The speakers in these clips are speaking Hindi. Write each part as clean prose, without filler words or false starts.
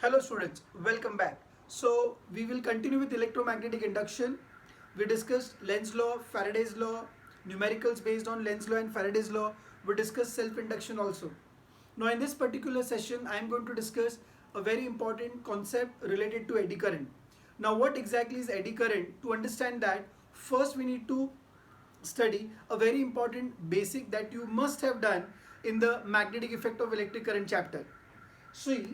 Hello students, welcome back. So we will continue with electromagnetic induction. We discussed Lenz law, Faraday's law, numericals based on Lenz law and Faraday's law. We discussed self-induction also. Now in this particular session, I am going to discuss a very important concept related to eddy current. Now what exactly is eddy current? To understand that, first we need to study a very important basic that you must have done in the magnetic effect of electric current chapter. See,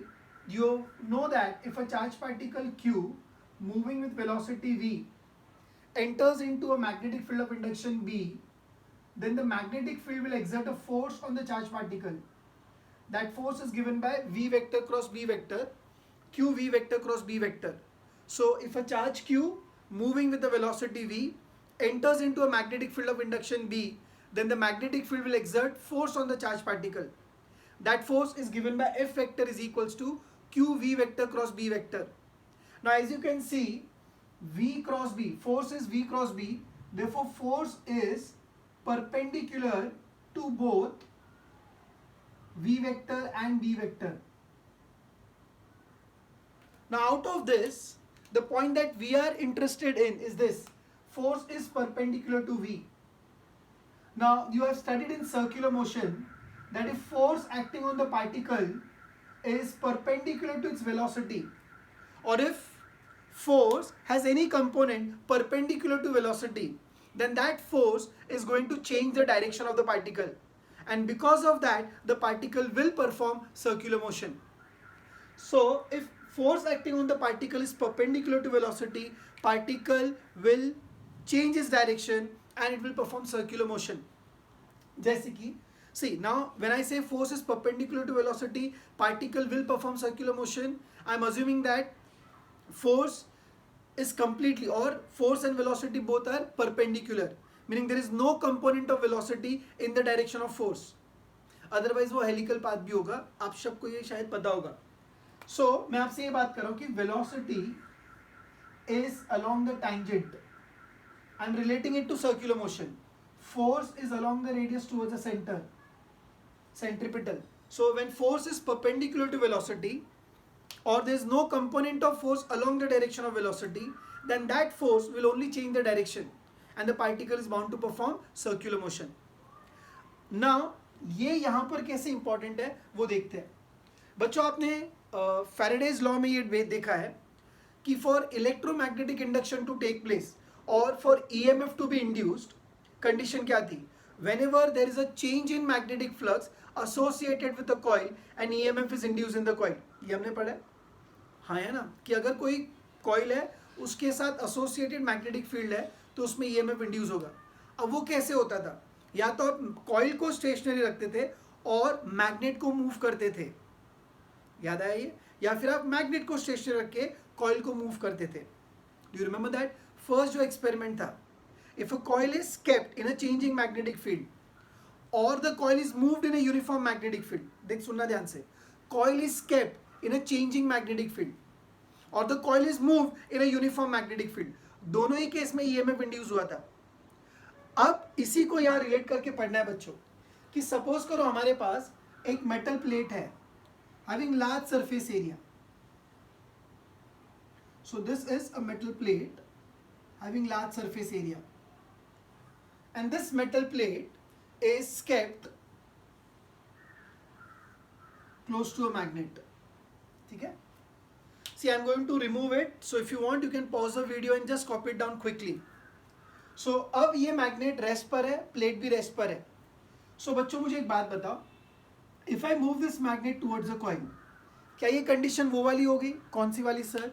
you know that if a charged particle Q moving with velocity v enters into a magnetic field of induction B, then the magnetic field will exert a force on the charged particle. That force is given by V vector cross B vector, Q V vector cross B vector. So if a charge Q moving with the velocity v enters into a magnetic field of induction B, then the magnetic field will exert force on the charged particle. That force is given by F vector is equals to Q V vector cross B vector. Now as you can see, V cross B, force is V cross B, therefore force is perpendicular to both V vector and B vector. Now out of this, the point that we are interested in is this: force is perpendicular to V. Now you have studied in circular motion that if force acting on the particle is perpendicular to its velocity, or if force has any component perpendicular to velocity, then that force is going to change the direction of the particle, and because of that the particle will perform circular motion. So if force acting on the particle is perpendicular to velocity, particle will change its direction and it will perform circular motion. जैसे कि see, now when I say force is perpendicular to velocity, particle will perform circular motion. I am assuming that force is completely, or force and velocity both are perpendicular, meaning there is no component of velocity in the direction of force. Otherwise वो helical path भी होगा, आप सबको ये शायद पता होगा. So मैं आपसे ये बात कर रहा हूँ कि velocity is along the tangent. I am relating it to circular motion. Force is along the radius towards the center, centripetal. So when force is perpendicular to velocity, or there is no component of force along the direction of velocity, then that force will only change the direction and the particle is bound to perform circular motion. Now ये यहाँ पर कैसे important है वो देखते हैं. बच्चों आपने Faraday's law में ये देखा है कि for electromagnetic induction to take place or for EMF to be induced, condition क्या थी? Whenever there is a change in magnetic flux associated with a coil, an EMF is induced in the coil. ये हमने पढ़ा है, हाँ है ना, कि अगर कोई कॉइल है उसके साथ एसोसिएटेड मैग्नेटिक फील्ड है तो उसमें ईएमएफ इंड्यूस होगा. अब वो कैसे होता था? या तो आप कॉइल को स्टेशनरी रखते थे और मैग्नेट को मूव करते थे, याद आया ये, या फिर आप मैग्नेट को स्टेशनरी रख के कॉइल को मूव करते थे. Do you remember that? First जो एक्सपेरिमेंट था, if a coil is kept in a changing magnetic field or the coil is moved in a uniform magnetic field, देख सुनना ध्यान से, coil is kept in a changing magnetic field or the coil is moved in a uniform magnetic field, दोनों ही केस में EMF इंड्यूस हुआ था. अब इसी को यहाँ रिलेट करके पढ़ना है बच्चों कि सपोज करो हमारे पास एक मेटल प्लेट है having large surface area. So this is a metal plate having large surface area, and this metal plate is kept close to a magnet. ठीक है? See, I am going to remove it. So if you want, you can pause the video and just copy it down quickly. So अब ये मैग्नेट रेस्ट पर है, प्लेट भी रेस्ट पर है. So बच्चों मुझे एक बात बताओ, if I move this magnet towards the coil, क्या ये कंडीशन वो वाली होगी? कौन सी वाली सर?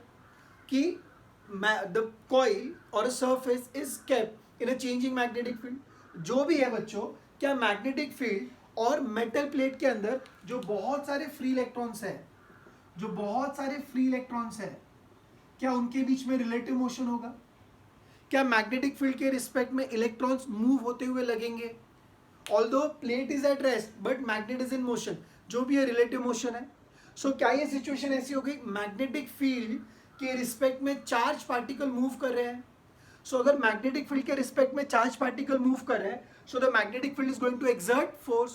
कि the coil or a surface is kept in a changing magnetic field. जो भी है बच्चों, क्या मैग्नेटिक फील्ड और मेटल प्लेट के अंदर जो बहुत सारे फ्री इलेक्ट्रॉन्स है, क्या उनके बीच में रिलेटिव मोशन होगा? क्या मैग्नेटिक फील्ड के रिस्पेक्ट में इलेक्ट्रॉन्स मूव होते हुए लगेंगे? Although plate is at rest but magnet is in motion, जो भी है रिलेटिव मोशन है. सो क्या ये सिचुएशन ऐसी होगी, मैग्नेटिक फील्ड के रिस्पेक्ट में चार्ज पार्टिकल मूव कर रहे हैं? सो अगर मैग्नेटिक फील्ड के रिस्पेक्ट में चार्ज पार्टिकल मूव कर रहे हैं, so the magnetic field is going to exert force.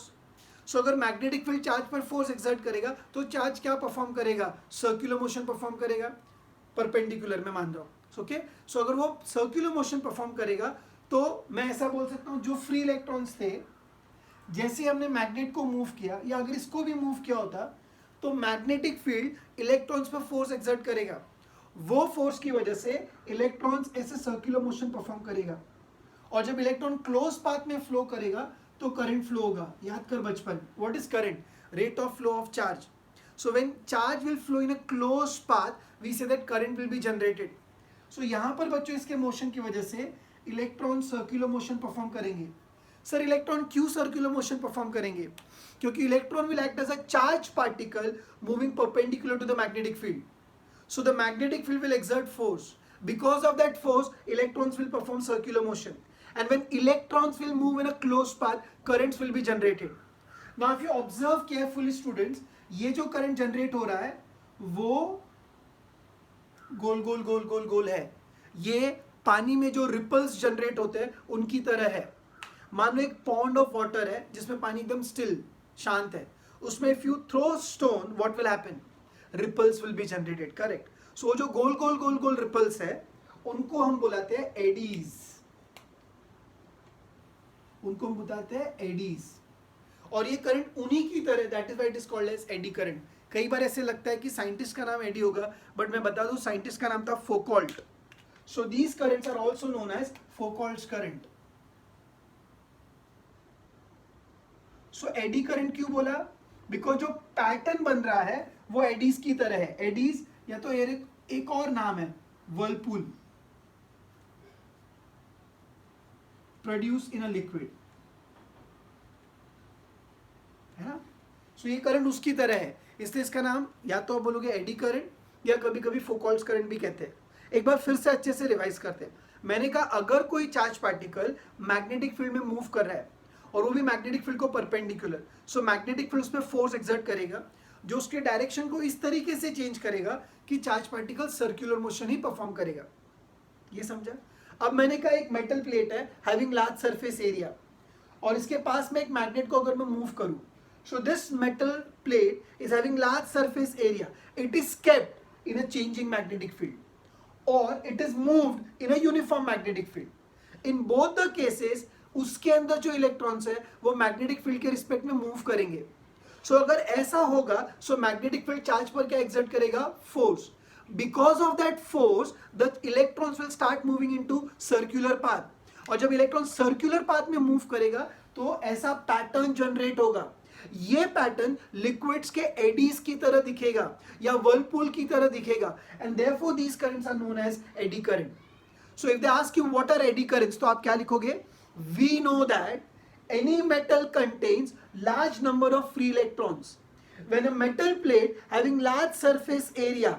So अगर मैग्नेटिक फील्ड चार्ज पर फोर्स एक्सर्ट करेगा तो चार्ज क्या परफॉर्म करेगा, सर्कुलर मोशन परफॉर्म करेगा, परपेंडिकुलर में मान रहा हूँ, ओके। सो अगर वो सर्कुलर मोशन परफॉर्म करेगा तो मैं ऐसा बोल सकता हूँ जो फ्री इलेक्ट्रॉन्स थे, जैसे हमने मैग्नेट को मूव किया या अगर इसको भी मूव किया होता तो मैग्नेटिक फील्ड इलेक्ट्रॉन्स पर फोर्स एक्सर्ट करेगा, वो फोर्स की वजह से इलेक्ट्रॉन्स ऐसे सर्कुलर मोशन परफॉर्म करेगा, और जब इलेक्ट्रॉन क्लोज पाथ में फ्लो करेगा तो करंट फ्लो होगा। याद कर बचपन, what is current, rate of flow of charge. So when charge will flow in a close path we say that current will be generated. So यहाँ पर बच्चों इसके मोशन की वजह से इलेक्ट्रॉन सर्कुलर मोशन परफॉर्म करेंगे। सर इलेक्ट्रॉन क्यों सर्कुलर मोशन परफॉर्म करेंगे, क्योंकि electron will act as a charge particle moving perpendicular to the magnetic field. So the magnetic field will exert force, because of that force electrons will perform circular motion, and when electrons will move in a closed path currents will be generated. Now if you observe carefully students, ये जो करंट जनरेट हो रहा है वो गोल गोल गोल गोल गोल है, ये पानी में जो रिपल्स जनरेट होते हैं उनकी तरह है। मान लो एक पॉन्ड ऑफ वाटर है जिसमें पानी एकदम स्टिल शांत है, उसमें if you throw stone what will happen, ripples will be generated, correct. So जो गोल गोल गोल गोल रिपल्स है उनको हम बुलाते हैं एडीज, उनको हम बताते हैं एडीज, और ये करंट उन्हीं की तरह, that is why it is called as eddy current. कई बार ऐसे लगता है कि साइंटिस्ट का नाम एडी होगा, बट मैं बता दूं साइंटिस्ट का नाम था Foucault. So these currents are also known as Foucault's current. So eddy current क्यों बोला, बिकॉज जो पैटर्न बन रहा है वो एडीज की तरह है। एडीज या तो एक और नाम है Whirlpool, produce in a liquid, है ना। सो ये करंट उसकी तरह है, इसलिए इसका नाम या तो आप बोलोगे एडी करंट या कभी कभी फोकॉल्ट्स करंट भी कहते हैं। एक बार फिर से अच्छे से रिवाइज करते हैं। मैंने कहा अगर कोई चार्ज पार्टिकल मैग्नेटिक फील्ड में मूव कर रहा है और वो भी मैग्नेटिक फील्ड को परपेंडिकुलर, सो मैग्नेटिक फील्ड उसमें फोर्स एक्सर्ट करेगा जो उसके डायरेक्शन को इस तरीके से चेंज करेगा कि चार्ज पार्टिकल सर्कुलर मोशन ही परफॉर्म करेगा। ये समझा। अब मैंने कहा एक मेटल प्लेट है हैविंग लार्ज सरफेस एरिया, और इसके पास में एक मैग्नेट को अगर मैं मूव करूं, so this metal plate is having large surface area, it is kept in a changing magnetic field और it is moved in a uniform magnetic field. In both the cases उसके अंदर जो इलेक्ट्रॉन्स है वो मैग्नेटिक फील्ड के रिस्पेक्ट में मूव करेंगे। सो अगर ऐसा होगा सो मैग्नेटिक फील्ड चार्ज पर क्या एक्सर्ट करेगा, force. Because of that force the electrons will start moving into circular path, और जब इलेक्ट्रॉन सर्कुलर पाथ में मूव करेगा तो ऐसा पैटर्न जनरेट होगा। ये पैटर्न लिक्विड्स के एडीज की तरह दिखेगा या वर्लपूल की तरह दिखेगा, and therefore these currents are known as eddy current. So if they ask you what are eddy currents, तो आप क्या लिखोगे, we know that any metal contains large number of free electrons. When a metal plate having large surface area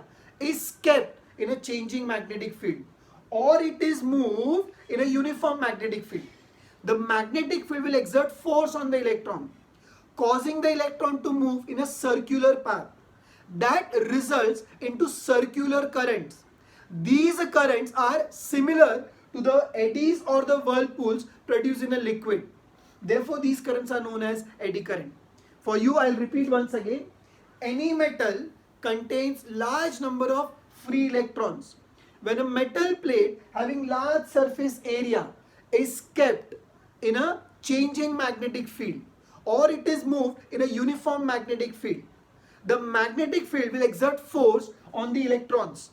is kept in a changing magnetic field or it is moved in a uniform magnetic field, the magnetic field will exert force on the electron, causing the electron to move in a circular path. That results into circular currents. These currents are similar to the eddies or the whirlpools produced in a liquid. Therefore, these currents are known as eddy current. For you, I'll repeat once again. Any metal contains large number of free electrons. When a metal plate having large surface area is kept in a changing magnetic field or it is moved in a uniform magnetic field, the magnetic field will exert force on the electrons,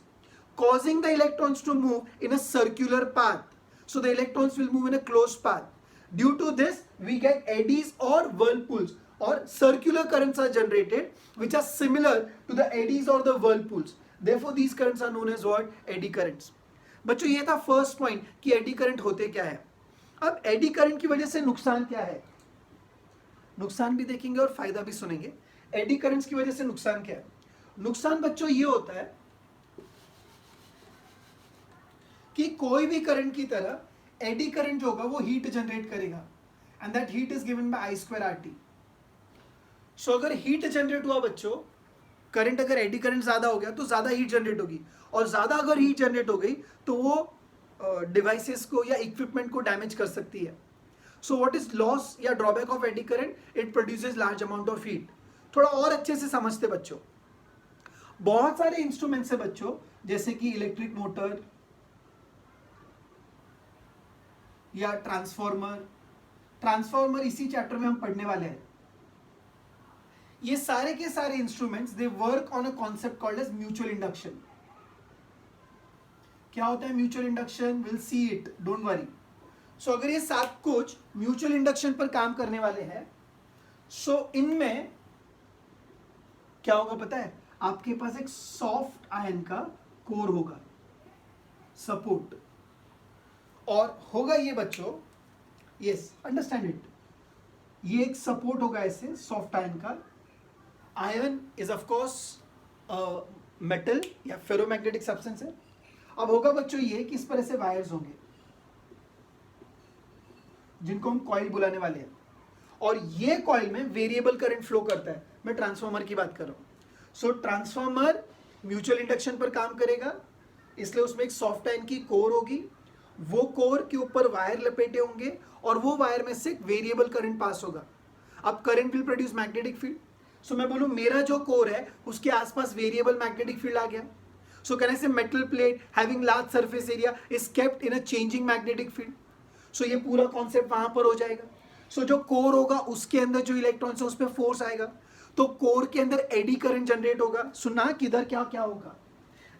causing the electrons to move in a circular path. So the electrons will move in a closed path. Due to this, we get eddies or whirlpools, or circular currents are generated which are similar to the eddies or the whirlpools. Therefore, these currents are known as what? Eddy currents. बच्चों ये था फर्स्ट पॉइंट कि एडी करंट होते क्या है। अब एडी करंट की वजह से नुकसान क्या है, नुकसान भी देखेंगे और फायदा भी सुनेंगे। एडी करंट्स की वजह से नुकसान क्या है? नुकसान बच्चों ये होता है कि कोई भी करंट की तरह एडी करंट जो होगा वो हीट जनरेट करेगा, and that heat is given by I²RT। सो अगर हीट जनरेट हुआ बच्चों, करंट अगर एडी करंट ज्यादा हो गया तो ज्यादा हीट जनरेट होगी, और ज्यादा अगर हीट जनरेट हो गई तो वो डिवाइसेस को या इक्विपमेंट को डैमेज कर सकती है। सो व्हाट इज लॉस या drawback of eddy current? It produces large amount of heat. थोड़ा और अच्छे से समझते बच्चों. बहुत सारे इंस्ट्रूमेंट्स है बच्चों, जैसे कि इलेक्ट्रिक मोटर या ट्रांसफॉर्मर इसी चैप्टर में हम पढ़ने वाले हैं. ये सारे के सारे instruments they work on a concept called as mutual induction. क्या होता है mutual induction? Will see it, don't worry. So अगर ये सब कुछ म्यूचुअल इंडक्शन पर काम करने वाले हैं, सो इनमें क्या होगा पता है? आपके पास एक सॉफ्ट आयन का कोर होगा, सपोर्ट, और होगा ये बच्चों, यस अंडरस्टैंड इट, ये एक सपोर्ट होगा ऐसे सॉफ्ट आयन का. Ion is of course metal या फेरोमैग्नेटिक सब्सटेंस है. अब होगा बच्चों ये कि इस पर ऐसे वायर्स होंगे जिनको हम कॉइल बुलाने वाले हैं, और ये कॉइल में वेरिएबल करंट फ्लो करता है. मैं ट्रांसफॉर्मर की बात कर रहा हूं. सो ट्रांसफॉर्मर म्यूचुअल इंडक्शन पर काम करेगा, इसलिए उसमें एक सॉफ्ट आयन की कोर होगी. वो कोर के ऊपर वायर लपेटे होंगे और वो वायर में से वेरिएबल करंट पास होगा. अब current will produce magnetic field. So मैं बोलूं मेरा जो कोर है उसके आसपास वेरिएबल मैग्नेटिक फील्ड आ गया. सो can I say metal plate having large surface area is kept in a changing magnetic field. So ये पूरा कॉन्सेप्ट वहां पर हो जाएगा. सो जो कोर होगा उसके अंदर जो इलेक्ट्रॉन्स है उस पर फोर्स आएगा, तो कोर के अंदर एडी करंट जनरेट होगा. सुना किधर क्या क्या होगा?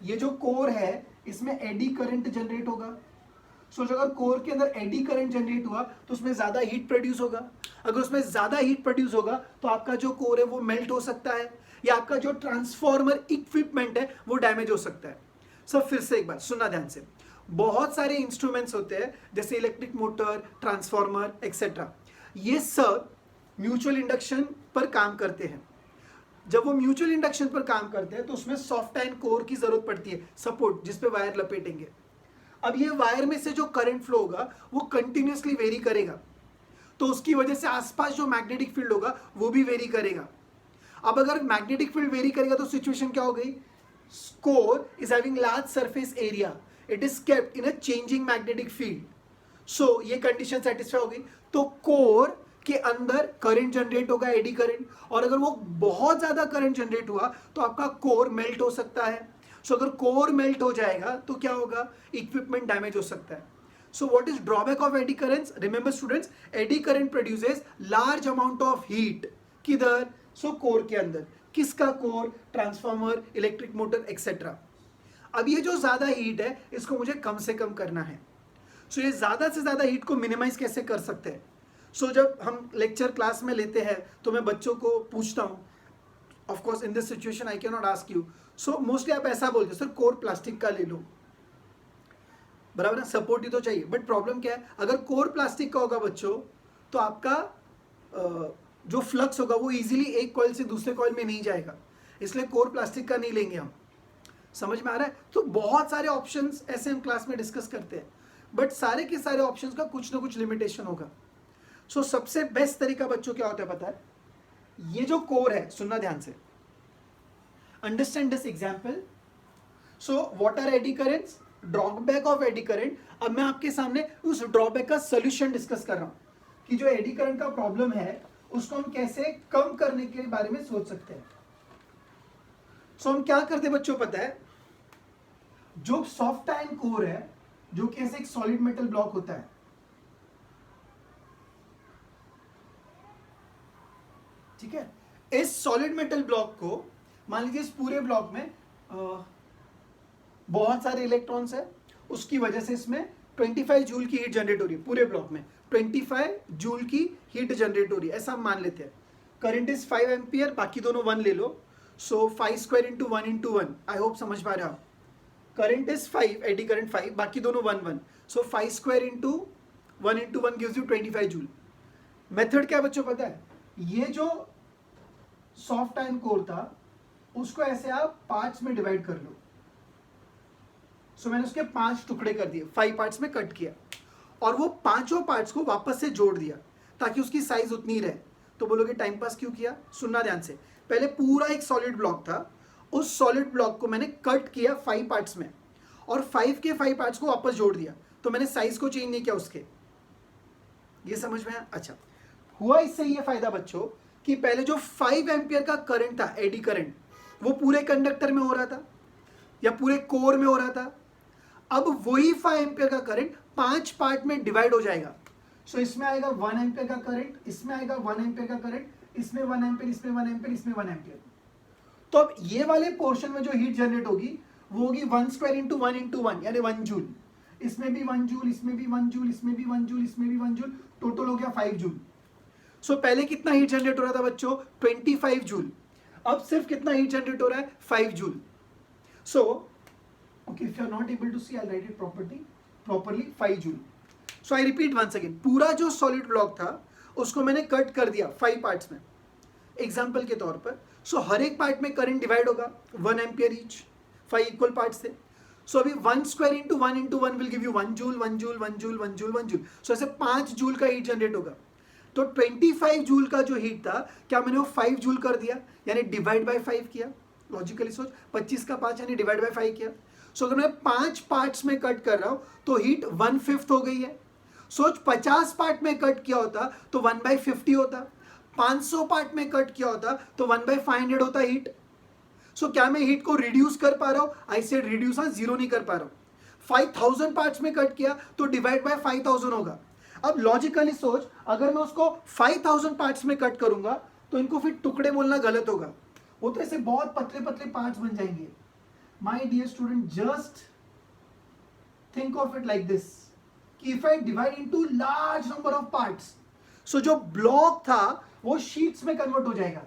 ये जो कोर है इसमें एडी करंट जनरेट होगा. सो अगर कोर के अंदर एडी करंट जनरेट हुआ तो उसमें ज्यादा हीट प्रोड्यूस होगा. अगर उसमें ज्यादा हीट प्रोड्यूस होगा तो आपका जो कोर है वो मेल्ट हो सकता है, या आपका जो ट्रांसफॉर्मर इक्विपमेंट है वो डैमेज हो सकता है. सब फिर से एक बार सुनना ध्यान से. बहुत सारे इंस्ट्रूमेंट्स होते हैं जैसे इलेक्ट्रिक मोटर, ट्रांसफॉर्मर एक्सेट्रा. ये सब म्यूचुअल इंडक्शन पर काम करते हैं. जब वो म्यूचुअल इंडक्शन पर काम करते हैं तो उसमें सॉफ्ट आयन कोर की जरूरत पड़ती है, सपोर्ट, जिसपे वायर लपेटेंगे. अब ये वायर में से जो करंट फ्लो होगा वो कंटिन्यूअसली वेरी करेगा, तो उसकी वजह से आसपास जो मैग्नेटिक फील्ड होगा वो भी वेरी करेगा. अब अगर मैग्नेटिक फील्ड वेरी करेगा तो सिचुएशन क्या हो गई? Core is having large surface area, it is kept in a changing magnetic field. So ये कंडीशन सेटिस्फाई हो गई, तो कोर के अंदर करंट जनरेट होगा, एडी करंट, और अगर वो बहुत ज्यादा करंट जनरेट हुआ तो आपका कोर मेल्ट हो सकता है. सो अगर कोर मेल्ट हो जाएगा तो क्या होगा? इक्विपमेंट डैमेज हो सकता है. सो what is drawback of eddy currents? Remember students, eddy current produces large amount of heat. किधर? सो कोर के अंदर. किसका core? Transformer, electric motor etcetera. अब ये जो ज्यादा हीट है इसको मुझे कम से कम करना है. सो ये ज्यादा से ज्यादा हीट को मिनिमाइज कैसे कर सकते हैं? सो जब हम लेक्चर क्लास में लेते हैं तो मैं बच्चों को पूछता हूँ, of course in this situation I can not ask you, so mostly आप ऐसा बोलते हो सर कोर प्लास्टिक का ले लो, बराबर ना, सपोर्ट ही तो चाहिए. बट प्रॉब्लम क्या है? अगर कोर प्लास्टिक का होगा बच्चों तो आपका जो फ्लक्स होगा वो इजीली एक कॉइल से दूसरे कॉइल में नहीं जाएगा, इसलिए कोर प्लास्टिक का नहीं लेंगे हम. समझ में आ रहा है? तो बहुत सारे ऑप्शंस ऐसे हम क्लास में डिस्कस करते हैं, बट सारे के सारे ऑप्शंस का कुछ ना कुछ लिमिटेशन होगा. सो सबसे बेस्ट तरीका बच्चों क्या होता है पता है? ये जो कोर है, सुनना ध्यान से, understand this example. So what are eddy currents? Drawback of eddy current. अब मैं आपके सामने उस ड्रॉबैक का सोल्यूशन डिस्कस कर रहा हूं कि जो एडी करंट का प्रॉब्लम है उसको हम कैसे कम करने के बारे में सोच सकते हैं. सो हम क्या करते हैं बच्चों पता है? जो सॉफ्ट आयन कोर है, जो कि ऐसे एक सॉलिड मेटल ब्लॉक होता है, ठीक है, इस सॉलिड मेटल ब्लॉक को मान लीजिए इस पूरे ब्लॉक में बहुत सारे इलेक्ट्रॉन्स है, उसकी वजह से इसमें 25 जूल की हीट जनरेट हो रही है. पूरे ब्लॉक में 25 जूल की हीट जनरेट हो रही है, ऐसा हम मान लेते हैं. करंट इज 5 एम्पियर, बाकी दोनों 1 ले लो. सो 5 square into 1 into 1, I hope समझ पा रहे हो आप. करंट इज 5, एडी करंट 5, बाकी दोनों 1 सो 5 square into 1 into 1 gives you 25 joule. Method क्या बच्चों पता है? ये जो सॉफ्ट आयन कोर था उसको ऐसे आप पार्ट्स में डिवाइड कर लो. सो मैंने उसके 5 टुकड़े कर दिए, 5 पार्ट्स में कट किया, और वो पांचों पार्ट्स को वापस से जोड़ दिया ताकि उसकी साइज उतनी रहे. तो बोलोगे टाइम पास क्यों किया? सुनना ध्यान से. पहले पूरा एक सॉलिड ब्लॉक था, उस सॉलिड ब्लॉक को मैंने कट किया 5 पार्ट्स में, और 5 के 5 पार्ट्स को वापस जोड़ दिया, तो मैंने साइज को चेंज नहीं किया उसके. ये समझ में आया? अच्छा, हुआ इससे ये फायदा बच्चों कि पहले जो 5 एम्पियर का करंट था, एडी करंट, वो पूरे कंडक्टर में हो रहा था या पूरे कोर में हो रहा था। अब वही 5 एम्पियर का करंट 5 पार्ट में डिवाइड हो जाएगा। सो इसमें आएगा 1 एम्पियर का करंट, इसमें आएगा 1 एम्पियर का करंट, इसमें 1 एम्पियर, इसमें 1 एम्पियर, इसमें 1 एम्पियर। तो अब ये वाले पोर्शन में जो हीट जनरेट होगी वो होगी 1 स्क्वायर इंटू 1 इंटू 1 यानी 1 जूल। इसमें भी 1 जूल, इसमें भी 1 जूल, इसमें भी 1 जूल, इसमें भी 1 जूल, टोटल हो गया 5 जूल। सो पहले कितना हीट जनरेट हो रहा था बच्चों? 25 जूल। अब सिर्फ कितना हीट जनरेट हो रहा है? 5 joule. So okay, if you are not able to see, I write it properly 5 joule. So I repeat once again, पूरा जो सॉलिड ब्लॉक था उसको मैंने कट कर दिया 5 पार्ट्स में एग्जाम्पल के तौर पर। सो हर एक पार्ट में करंट डिवाइड होगा 1 एम्पियर ईच, 5 इक्वल पार्ट से। सो अभी 1 square into 1 into 1 will give you 1 joule, 1 joule, 1 joule, 1 joule, 1 joule. So ऐसे 5 जूल का हीट जनरेट होगा। तो 25 जूल का जो हीट था, क्या मैंने वो 5 जूल कर दिया यानी डिवाइड बाय 5 किया? लॉजिकली सोच, 25 का 5 यानी डिवाइड बाय 5 किया। सो अगर मैं 5 पार्ट्स में कट कर रहा हूं तो हीट 1/5 हो गई है। सोच 50 पार्ट में कट किया होता तो 1/50 होता, 500 पार्ट में कट किया होता तो 1/500 होता हीट। सो क्या मैं हीट को रिड्यूस कर पा रहा हूं? आई सेड रिड्यूस, हाँ, जीरो नहीं कर पा रहा हूं। 5000 पार्ट्स में कट किया तो डिवाइड बाय 5000 होगा। अब लॉजिकली सोच, अगर मैं उसको 5000 पार्ट्स में कट करूंगा तो इनको फिर टुकड़े बोलना गलत होगा, वो तो ऐसे बहुत पतले पतले पार्ट्स बन जाएंगे। My dear student, just think of it like this कि if I divide into large number of parts, so जो ब्लॉक था वो शीट्स में कन्वर्ट हो जाएगा।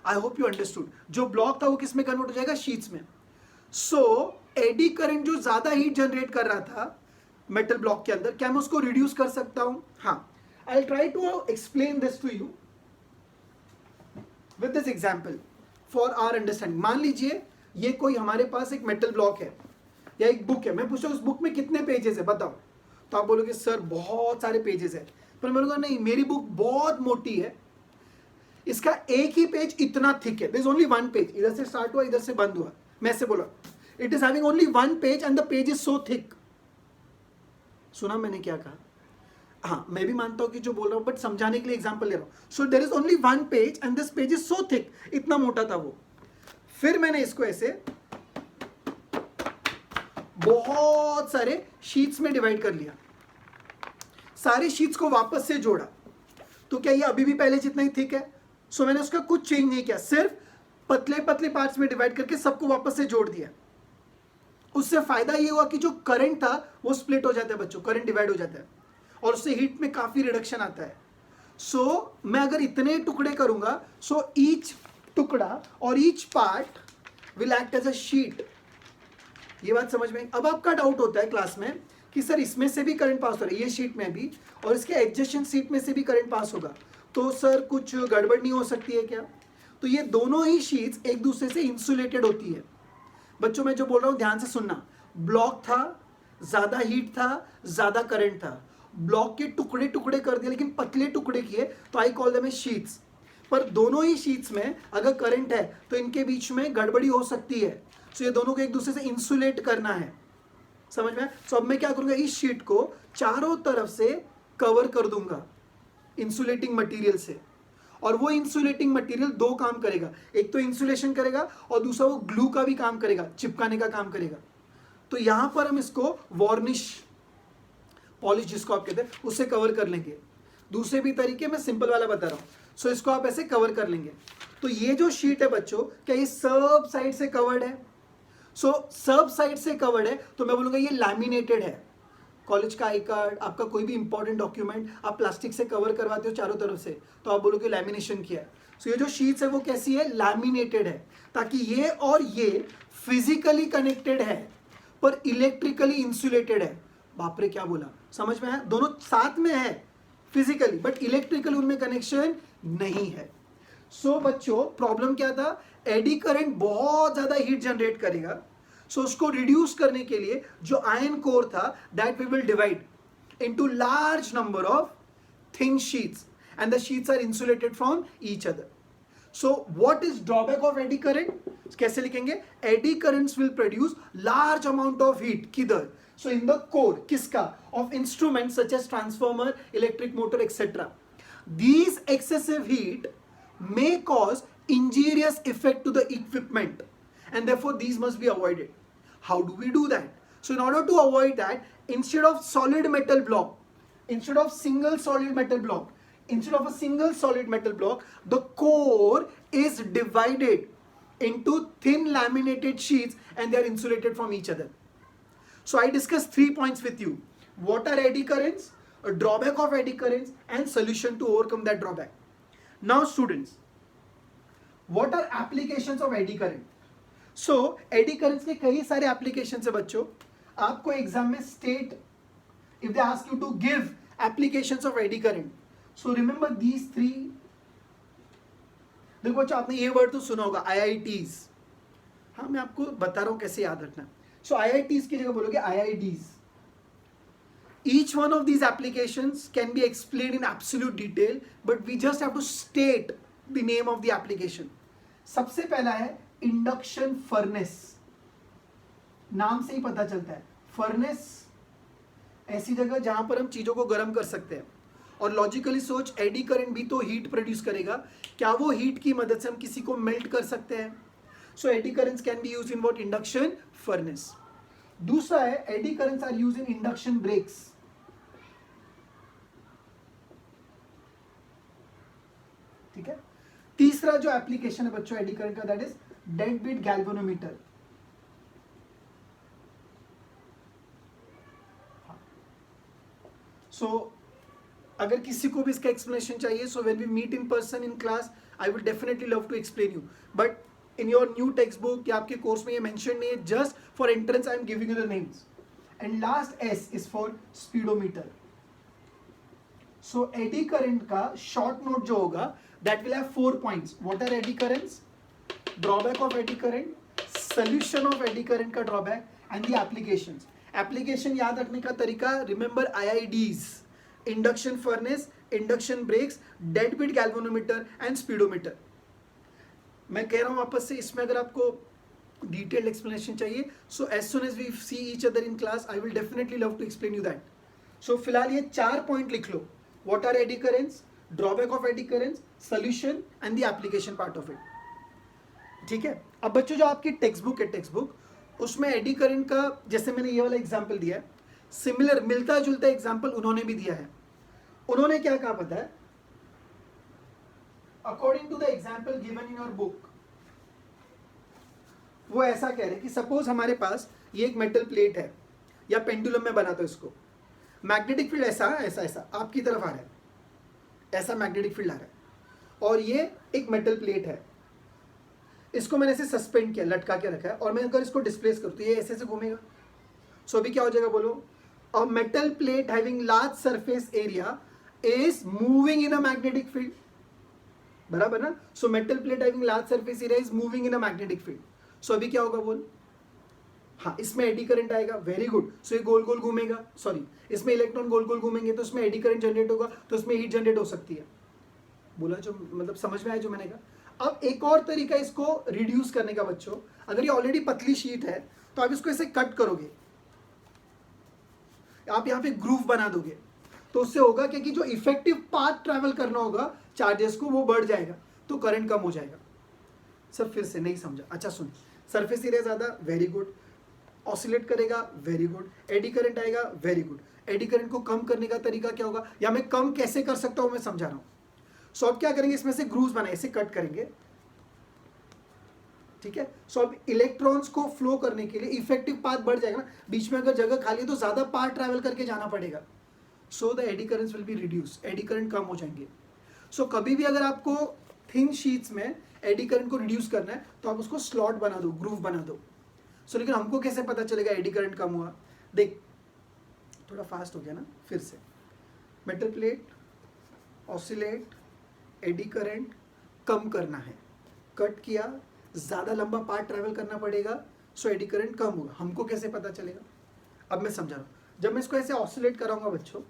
I hope you understood. जो ब्लॉक था वो किस में कन्वर्ट हो जाएगा? शीट्स में। सो एडी करंट जो ज्यादा हीट जनरेट कर रहा था मेटल ब्लॉक के अंदर, क्या मैं उसको रिड्यूस कर सकता हूं? हाँ, I will try to explain this to you with this example for our understanding. मान लीजिए ये कोई हमारे पास एक मेटल ब्लॉक है या एक बुक है। मैं पूछता हूं उस बुक में कितने पेजेस है बताओ, तो आप बोलोगे सर बहुत सारे पेजेस है। पर मैं बोलूंगा नहीं, मेरी बुक बहुत मोटी है, इसका एक ही पेज इतना थिक है, there is only one page, इधर से स्टार्ट हुआ इधर से बंद हुआ। मैं ऐसे बोला it is having only one page and the page is so thick. सुना मैंने क्या कहा? हाँ, मैं भी मानता हूं कि जो बोल रहा हूं, बट समझाने के लिए एग्जांपल ले रहा हूं। So there is only one page and this page is so thick, इतना मोटा था वो। फिर मैंने इसको ऐसे बहुत सारे शीट्स में डिवाइड कर लिया, सारे शीट्स को वापस से जोड़ा, तो क्या ये अभी भी पहले जितना ही थिक है? सो मैंने उसका कुछ चेंज नहीं किया, सिर्फ पतले पतले पार्ट्स में डिवाइड करके सबको वापस से जोड़ दिया। उससे फायदा ये हुआ कि जो करंट था वो स्प्लिट हो जाता है बच्चों, करंट डिवाइड हो जाता है और उससे हीट में काफी रिडक्शन आता है। सो मैं अगर इतने टुकड़े करूंगा, सो ईच टुकड़ा और each part will act as a sheet. ये बात समझ में? अब आपका डाउट होता है क्लास में कि सर इसमें से भी करंट पास हो रहा है, ये शीट में भी, और इसके एडजेसेंट शीट में से भी करंट पास होगा, तो सर कुछ गड़बड़ नहीं हो सकती है क्या? तो ये दोनों ही शीट्स एक दूसरे से इंसुलेटेड होती है। बच्चों मैं जो बोल रहा हूं ध्यान से सुनना। ब्लॉक था, ज्यादा हीट था, ज्यादा करंट था, ब्लॉक के टुकड़े टुकड़े कर दिए लेकिन पतले टुकड़े किए, तो I call them as sheets. पर दोनों ही शीट्स में अगर करंट है तो इनके बीच में गड़बड़ी हो सकती है, तो ये दोनों को एक दूसरे से इंसुलेट करना है। समझ में? तो अब मैं क्या करूंगा, इस शीट को चारों तरफ से कवर कर दूंगा इंसुलेटिंग मटेरियल से, और वो इंसुलेटिंग मटेरियल दो काम करेगा, एक तो इंसुलेशन करेगा और दूसरा वो ग्लू का भी काम करेगा, चिपकाने का काम करेगा। तो यहां पर हम इसको वार्निश, पॉलिश जिसको आप कहते हैं, उससे कवर कर लेंगे। दूसरे भी तरीके मैं सिंपल वाला बता रहा हूं। सो इसको आप ऐसे कवर कर लेंगे। तो ये जो शीट है बच्चों, क्या ये सब साइड से कवर्ड है? सो सब साइड से कवर्ड है तो मैं बोलूंगा ये लैमिनेटेड है। कॉलेज का आई कार्ड, आपका कोई भी इंपॉर्टेंट डॉक्यूमेंट आप प्लास्टिक से कवर करवाते हो चारों तरफ से, तो आप बोलोगे लैमिनेशन किया है। सो ये जो शीट्स है वो कैसी है? लैमिनेटेड है, ताकि ये और ये फिजिकली कनेक्टेड है पर इलेक्ट्रिकली इंसुलेटेड है। बाप रे क्या बोला, समझ में आया? दोनों साथ में है फिजिकली, बट इलेक्ट्रिकली उनमें कनेक्शन नहीं है। सो बच्चों प्रॉब्लम क्या था? एडी करंट बहुत ज्यादा हीट जनरेट करेगा। सो उसको रिड्यूस करने के लिए जो आयन कोर था, that we will divide into large number of thin sheets and the sheets are insulated from each other. So what is drawback of eddy current? कैसे लिखेंगे? Eddy currents will produce large amount of heat. किधर? So in the core किसका of instruments such as transformer, electric motor, etc. These excessive heat may cause injurious effect to the equipment, and therefore these must be avoided. How do we do that? So in order to avoid that, instead of solid metal block, instead of single solid metal block, instead of a single solid metal block, the core is divided into thin laminated sheets and they are insulated from each other. So I discussed 3 points with you. What are eddy currents, a drawback of eddy currents, and solution to overcome that drawback. Now students, what are applications of eddy current? So eddy currents के कई सारे applications है बच्चों. आपको एग्जाम में state, if they ask you to give applications of eddy current, so remember these 3. देखो बच्चों, आपने ये वर्ड तो सुना होगा IITs. हाँ, मैं आपको बता रहा हूँ कैसे याद रखना. So IITs की जगह बोलोगे IIDs. Each one of these applications can be explained in absolute detail, but we just have to state the name of the application. सबसे पहला है इंडक्शन फर्नेस. नाम से ही पता चलता है, फर्नेस ऐसी जगह जहां पर हम चीजों को गर्म कर सकते हैं. और लॉजिकली सोच, एडी करंट भी तो हीट प्रोड्यूस करेगा. क्या वो हीट की मदद से हम किसी को मेल्ट कर सकते हैं? So eddy currents can be used in what? Induction furnace. दूसरा है eddy currents are used in induction brakes. ठीक है. तीसरा जो एप्लीकेशन है बच्चों एडी करंट का, that is dead beat galvanometer. So अगर किसी को भी इसका एक्सप्लेनेशन चाहिए, so when we meet in person in class, I will definitely love to explain you, but in your new text book या आपके कोर्स में ये मेंशन नहीं है. Just for entrance I am giving you the names. And last S is for speedometer. So eddy current का शॉर्ट नोट जो होगा, that will have 4 points. What are eddy currents, drawback of eddy current, solution of eddy current का drawback, and the applications. Application याद रखने का तरीका, remember IIDs, induction furnace, induction brakes, dead beat galvanometer and speedometer. मैं कह रहा हूँ वापस से, इसमें अगर आपको detailed explanation चाहिए, so as soon as we see each other in class, I will definitely love to explain you that. So फिलहाल ये 4 point लिख लो. What are eddy currents, drawback of AD currents, solution and the application part of it. ठीक है. अब बच्चों जो आपकी टेक्स्ट बुक है, टेक्स्ट बुक, उसमें एडी करंट का, जैसे मैंने ये वाला एग्जांपल दिया है, सिमिलर मिलता जुलता एग्जांपल उन्होंने भी दिया है. उन्होंने क्या कहा पता है? According to the example given in your book, वो ऐसा कह रहे कि सपोज हमारे पास ये एक मेटल प्लेट है, या पेंडुलम में बनाता हूं इसको. मैग्नेटिक फील्ड ऐसा ऐसा ऐसा आपकी तरफ आ रहा है, ऐसा मैग्नेटिक फील्ड आ रहा है, और ये एक मेटल प्लेट है. इसको मैंने ऐसे सस्पेंड किया, लटका के रखा है, और मैं अगर इसको डिस्प्लेस करूँ तो ये ऐसे ऐसे घूमेगा. सो अभी क्या हो जाएगा बोलो? A metal plate having large surface area is moving in a magnetic field. बराबर ना? So metal plate having large surface area is moving in a magnetic field. So अभी क्या होगा बोल? हाँ, इसमें एडी करंट आएगा. Very good. सो ये गोल गोल घूमेगा, सॉरी, इसमें इलेक्ट्रॉन गोल गोल घूमेंगे, तो इसमें एडी करंट जनरेट होगा, तो इसमें हीट जनरेट हो सकती है. बोला जो, मतलब समझ में आया जो मैंने कहा. अब एक और तरीका इसको रिड्यूस करने का बच्चों, अगर ये ऑलरेडी पतली शीट है तो आप इसको ऐसे कट करोगे, आप यहाँ पे ग्रूव बना दोगे, तो उससे होगा कि जो इफेक्टिव पाथ ट्रैवल करना होगा चार्जेस को, वो बढ़ जाएगा, तो करंट कम हो जाएगा. सर फिर से नहीं समझा? अच्छा सुन, सरफेस एरिया ज्यादा, वेरी गुड. ऑसिलेट करेगा, वेरी गुड. एडी करंट आएगा, वेरी गुड. एडी करंट को कम करने का तरीका क्या होगा, या मैं कम कैसे कर सकता हूं, मैं समझा रहा हूं. सो अब क्या करेंगे, इसमें से ग्रूव्स बनाए, इसे कट करेंगे. ठीक है. सो अब इलेक्ट्रॉन्स को फ्लो करने के लिए इफेक्टिव पाथ बढ़ जाएगा ना. बीच में अगर जगह खाली है तो ज्यादा पाथ ट्रैवल करके जाना पड़ेगा. So the eddy currents will be reduce, eddy current कम हो जाएंगे. सो कभी भी अगर आपको थिन शीट्स में एडी करंट को रिड्यूस करना है तो आप उसको स्लॉट बना दो, ग्रूव बना दो. सो लेकिन हमको कैसे पता चलेगा एडी करंट कम हुआ? देख, थोड़ा फास्ट हो गया ना. फिर से, metal plate, oscillate, eddy current कम करना है, कट किया, ज़्यादा लंबा पार्ट ट्रैवल करना पड़ेगा, सो एडी करंट कम होगा. हमको कैसे पता चलेगा? अब मैं समझा रहा हूँ. जब मैं इसको ऐसे ऑसिलेट कराऊंगा बच्चों,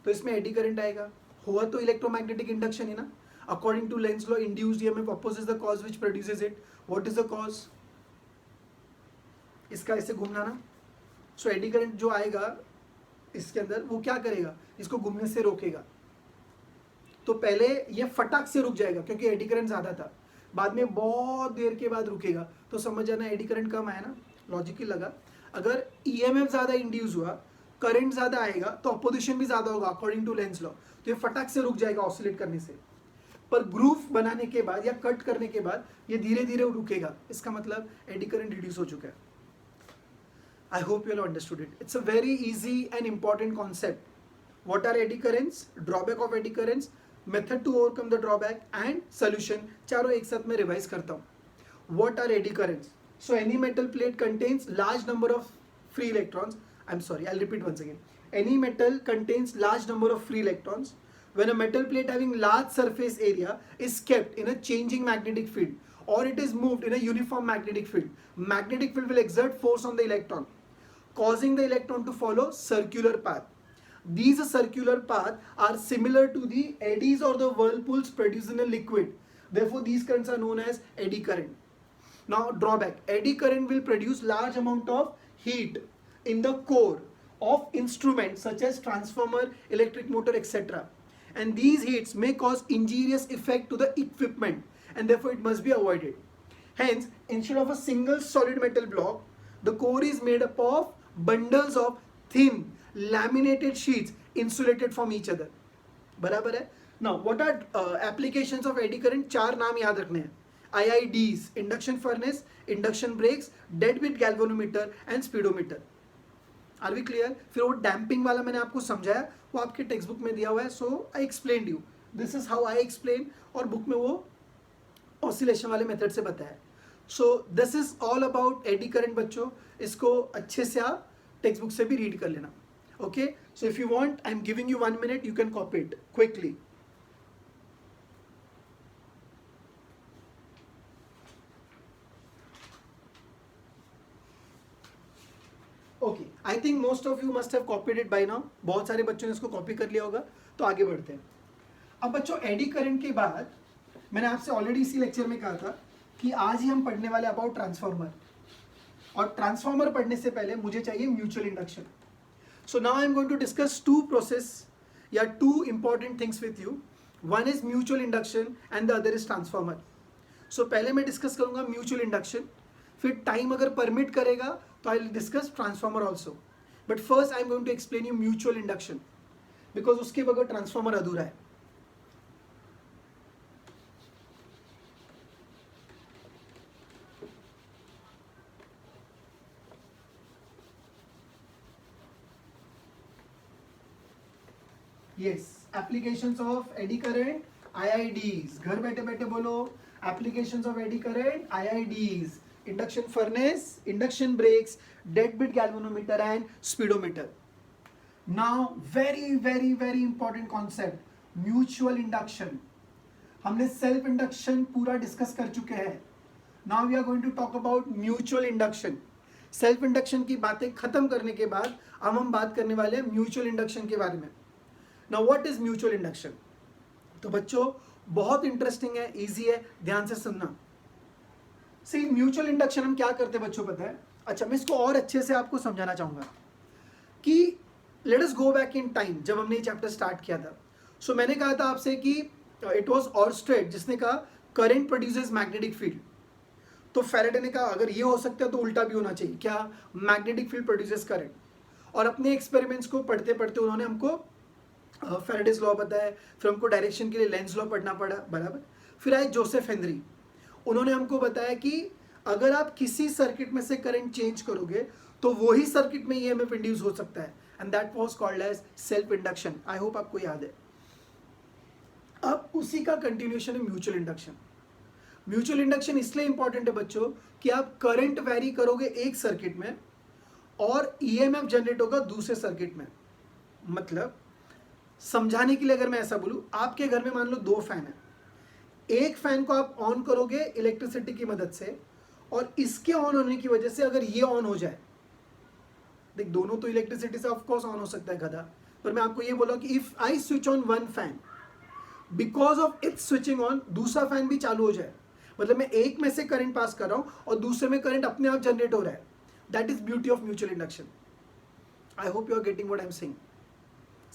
तो इसमें एडी करंट आएगा. हुआ तो इलेक्ट्रोमैग्नेटिक इंडक्शन है ना. According to Lenz law, induced EMF opposite the cause which produces it. What is the cause? इसका ऐसे घूमना ना, सो एडी करंट जो आएगा इसके अंदर वो क्या करेगा, इसको घूमने से रोकेगा। तो पहले ये फटाक से रुक जाएगा क्योंकि एडी करंट ज़्यादा था, बाद में बहुत देर के बाद रुकेगा। तो समझ जाना एडी करंट कम आया ना, लॉजिक ही लगा। अगर ईएमएफ ज़्यादा इंड्यूस हुआ, करंट ज़्यादा आएगा तो अपोजिशन भी ज़्यादा होगा अकॉर्डिंग टू लेंस लॉ, तो ये फटाक से रुक जाएगा ऑसिलेट करने से। पर ग्रूव बनाने के बाद या कट करने के बाद ये धीरे धीरे रुकेगा, इसका मतलब एडी करंट रिड्यूस हो चुका है। I hope you all understood it. It's a very easy and important concept. What are eddy currents? Drawback of eddy currents, method to overcome the drawback and solution. चारों एक साथ में रिवाइज करता हूँ। What are eddy currents? So any metal plate contains large number of free electrons. I'm sorry, I'll repeat once again. Any metal contains large number of free electrons. When a metal plate having large surface area is kept in a changing magnetic field or it is moved in a uniform magnetic field, magnetic field will exert force on the electron, causing the electron to follow circular path. These circular paths are similar to the eddies or the whirlpools produced in a liquid. Therefore, these currents are known as eddy current. Now, drawback. Eddy current will produce large amount of heat in the core of instruments such as transformer, electric motor, etc. And these heats may cause injurious effect to the equipment and therefore it must be avoided. Hence, instead of a single solid metal block, the core is made up of bundles of thin laminated sheets insulated from each other. बराबर है? Now, what are applications of eddy current? चार नाम याद रखने हैं। IIDs, induction furnace, induction brakes, deadbeat galvanometer and speedometer. Are we clear? फिर वो डैम्पिंग वाला मैंने आपको समझाया, वो आपके टेक्स्ट बुक में दिया हुआ है। So I explain you, this is how I explain, और बुक में वो ऑसिलेशन वाले मेथड से बताया। So this is all about eddy current बच्चों, इसको अच्छे से आप टेक्स्ट बुक से भी रीड कर लेना। Okay, so if you want, I am giving you 1 minute, you can copy it quickly. Okay, I think most of you must have copied it by now. बहुत सारे बच्चों ने इसको कॉपी कर लिया होगा। तो आगे बढ़ते हैं। अब बच्चों, एडी करंट के बाद मैंने आपसे ऑलरेडी इसी लेक्चर में कहा था कि आज ही हम पढ़ने वाले अबाउट ट्रांसफार्मर, और ट्रांसफार्मर पढ़ने से पहले मुझे चाहिए mutual induction. So now I am going to discuss 2 process या 2 important things with you. One is mutual induction and the other is transformer. So पहले मैं डिस्कस करूंगा म्यूचुअल इंडक्शन, फिर टाइम अगर परमिट करेगा तो I will discuss transformer also, but first I am going to explain you mutual induction, because उसके बगैर ट्रांसफार्मर अधूरा है। Yes, applications of eddy current, IIDs। घर बैठे बैठे बोलो, applications of eddy current, IIDs, induction furnace, induction brakes, dead beat galvanometer and speedometer. Now very very very important concept, mutual induction. हमने सेल्फ इंडक्शन पूरा डिस्कस कर चुके हैं। Now we are going to talk about mutual induction. Self induction की बातें खत्म करने के बाद अब हम बात करने वाले हैं म्यूचुअल इंडक्शन के बारे में। Now what is mutual induction? तो बच्चों बहुत इंटरेस्टिंग है, इजी है, ध्यान से सुनना। सी, म्यूचुअल इंडक्शन हम क्या करते हैं बच्चों, पता है? अच्छा, मैं इसको और अच्छे से आपको समझाना चाहूंगा कि let us go back in time, जब हमने ये चैप्टर स्टार्ट किया था। सो मैंने कहा था आपसे कि इट वाज ऑर्स्टेड जिसने कहा करंट प्रोड्यूसेस मैग्नेटिक फील्ड। तो फैराडे ने कहा अगर ये हो सकता है तो उल्टा भी होना चाहिए, क्या? Magnetic field produces current. और अपने एक्सपेरिमेंट्स को पढ़ते पढ़ते उन्होंने हमको फैराडेज लॉ बताया, फिर हमको डायरेक्शन के लिए लेंस लॉ पढ़ना पड़ा, बराबर। फिर आए जोसेफ हेनरी, उन्होंने हमको बताया कि अगर आप किसी सर्किट में से करंट चेंज करोगे तो वही सर्किट में ईएमएफ इंड्यूस हो सकता है, and that was called as self induction. I hope आपको याद है। अब उसी का कंटिन्यूएशन है म्यूचुअल इंडक्शन। म्यूचुअल इंडक्शन इसलिए इंपॉर्टेंट है बच्चों कि आप करंट वैरी करोगे एक सर्किट में और ईएमएफ जनरेट होगा दूसरे सर्किट में। मतलब समझाने के लिए अगर मैं ऐसा बोलूं, आपके घर में मान लो 2 फैन है, एक फैन को आप ऑन करोगे इलेक्ट्रिसिटी की मदद से, और इसके ऑन होने की वजह से अगर ये ऑन हो जाए, देख दोनों तो इलेक्ट्रिसिटी से ऑफ कोर्स ऑन हो सकता है गधा, पर मैं आपको ये बोला कि if I switch on one fan, because of its switching on दूसरा फैन भी चालू हो जाए, मतलब मैं एक में से करंट पास कर रहा हूं और दूसरे में करंट अपने आप जनरेट हो रहा है। That is beauty of mutual induction. I hope you are getting what I am saying.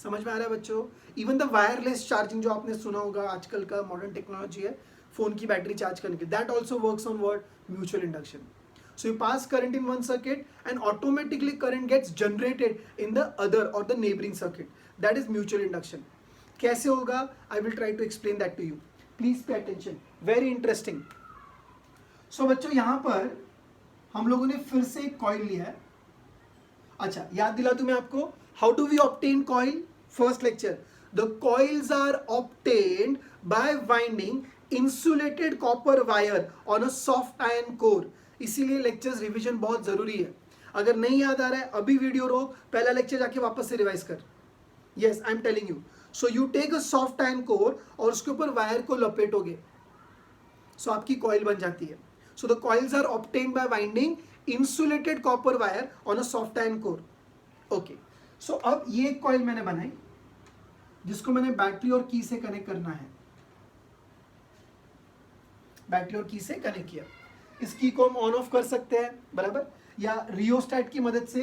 समझ में आ रहा है बच्चों? इवन द वायरलेस चार्जिंग जो आपने सुना होगा, आजकल का मॉडर्न टेक्नोलॉजी है फोन की बैटरी चार्ज करने की, that also works on what? Mutual induction. So you pass current in one circuit and automatically current gets generated in the other or the neighboring circuit. That is mutual induction. कैसे होगा? I will try to explain that to you. Please pay attention. Very interesting. So बच्चों यहाँ पर हम लोगों ने फिर से एक कॉइल लिया है. अच्छा याद दिला दूं मैं आपको, how do we obtain coil? First lecture. The coils are obtained by winding insulated copper wire on a soft iron core. इसीलिए लेक्चर्स रिवीजन बहुत जरूरी है. अगर नहीं याद आ रहा है अभी वीडियो रोक, पहला लेक्चर जाके वापस से रिवाइज कर. Yes I am telling you. So you take a soft iron core और उसके ऊपर वायर को लपेटोगे, सो आपकी कॉइल बन जाती है. So the coils are obtained by winding insulated copper wire on a soft iron core. Okay, so अब ये एक कॉइल मैंने बनाई जिसको मैंने बैटरी और की से कनेक्ट करना है. बैटरी और की से कनेक्ट किया. इस की को हम ऑन ऑफ कर सकते हैं, बराबर, या रियोस्टैट की मदद से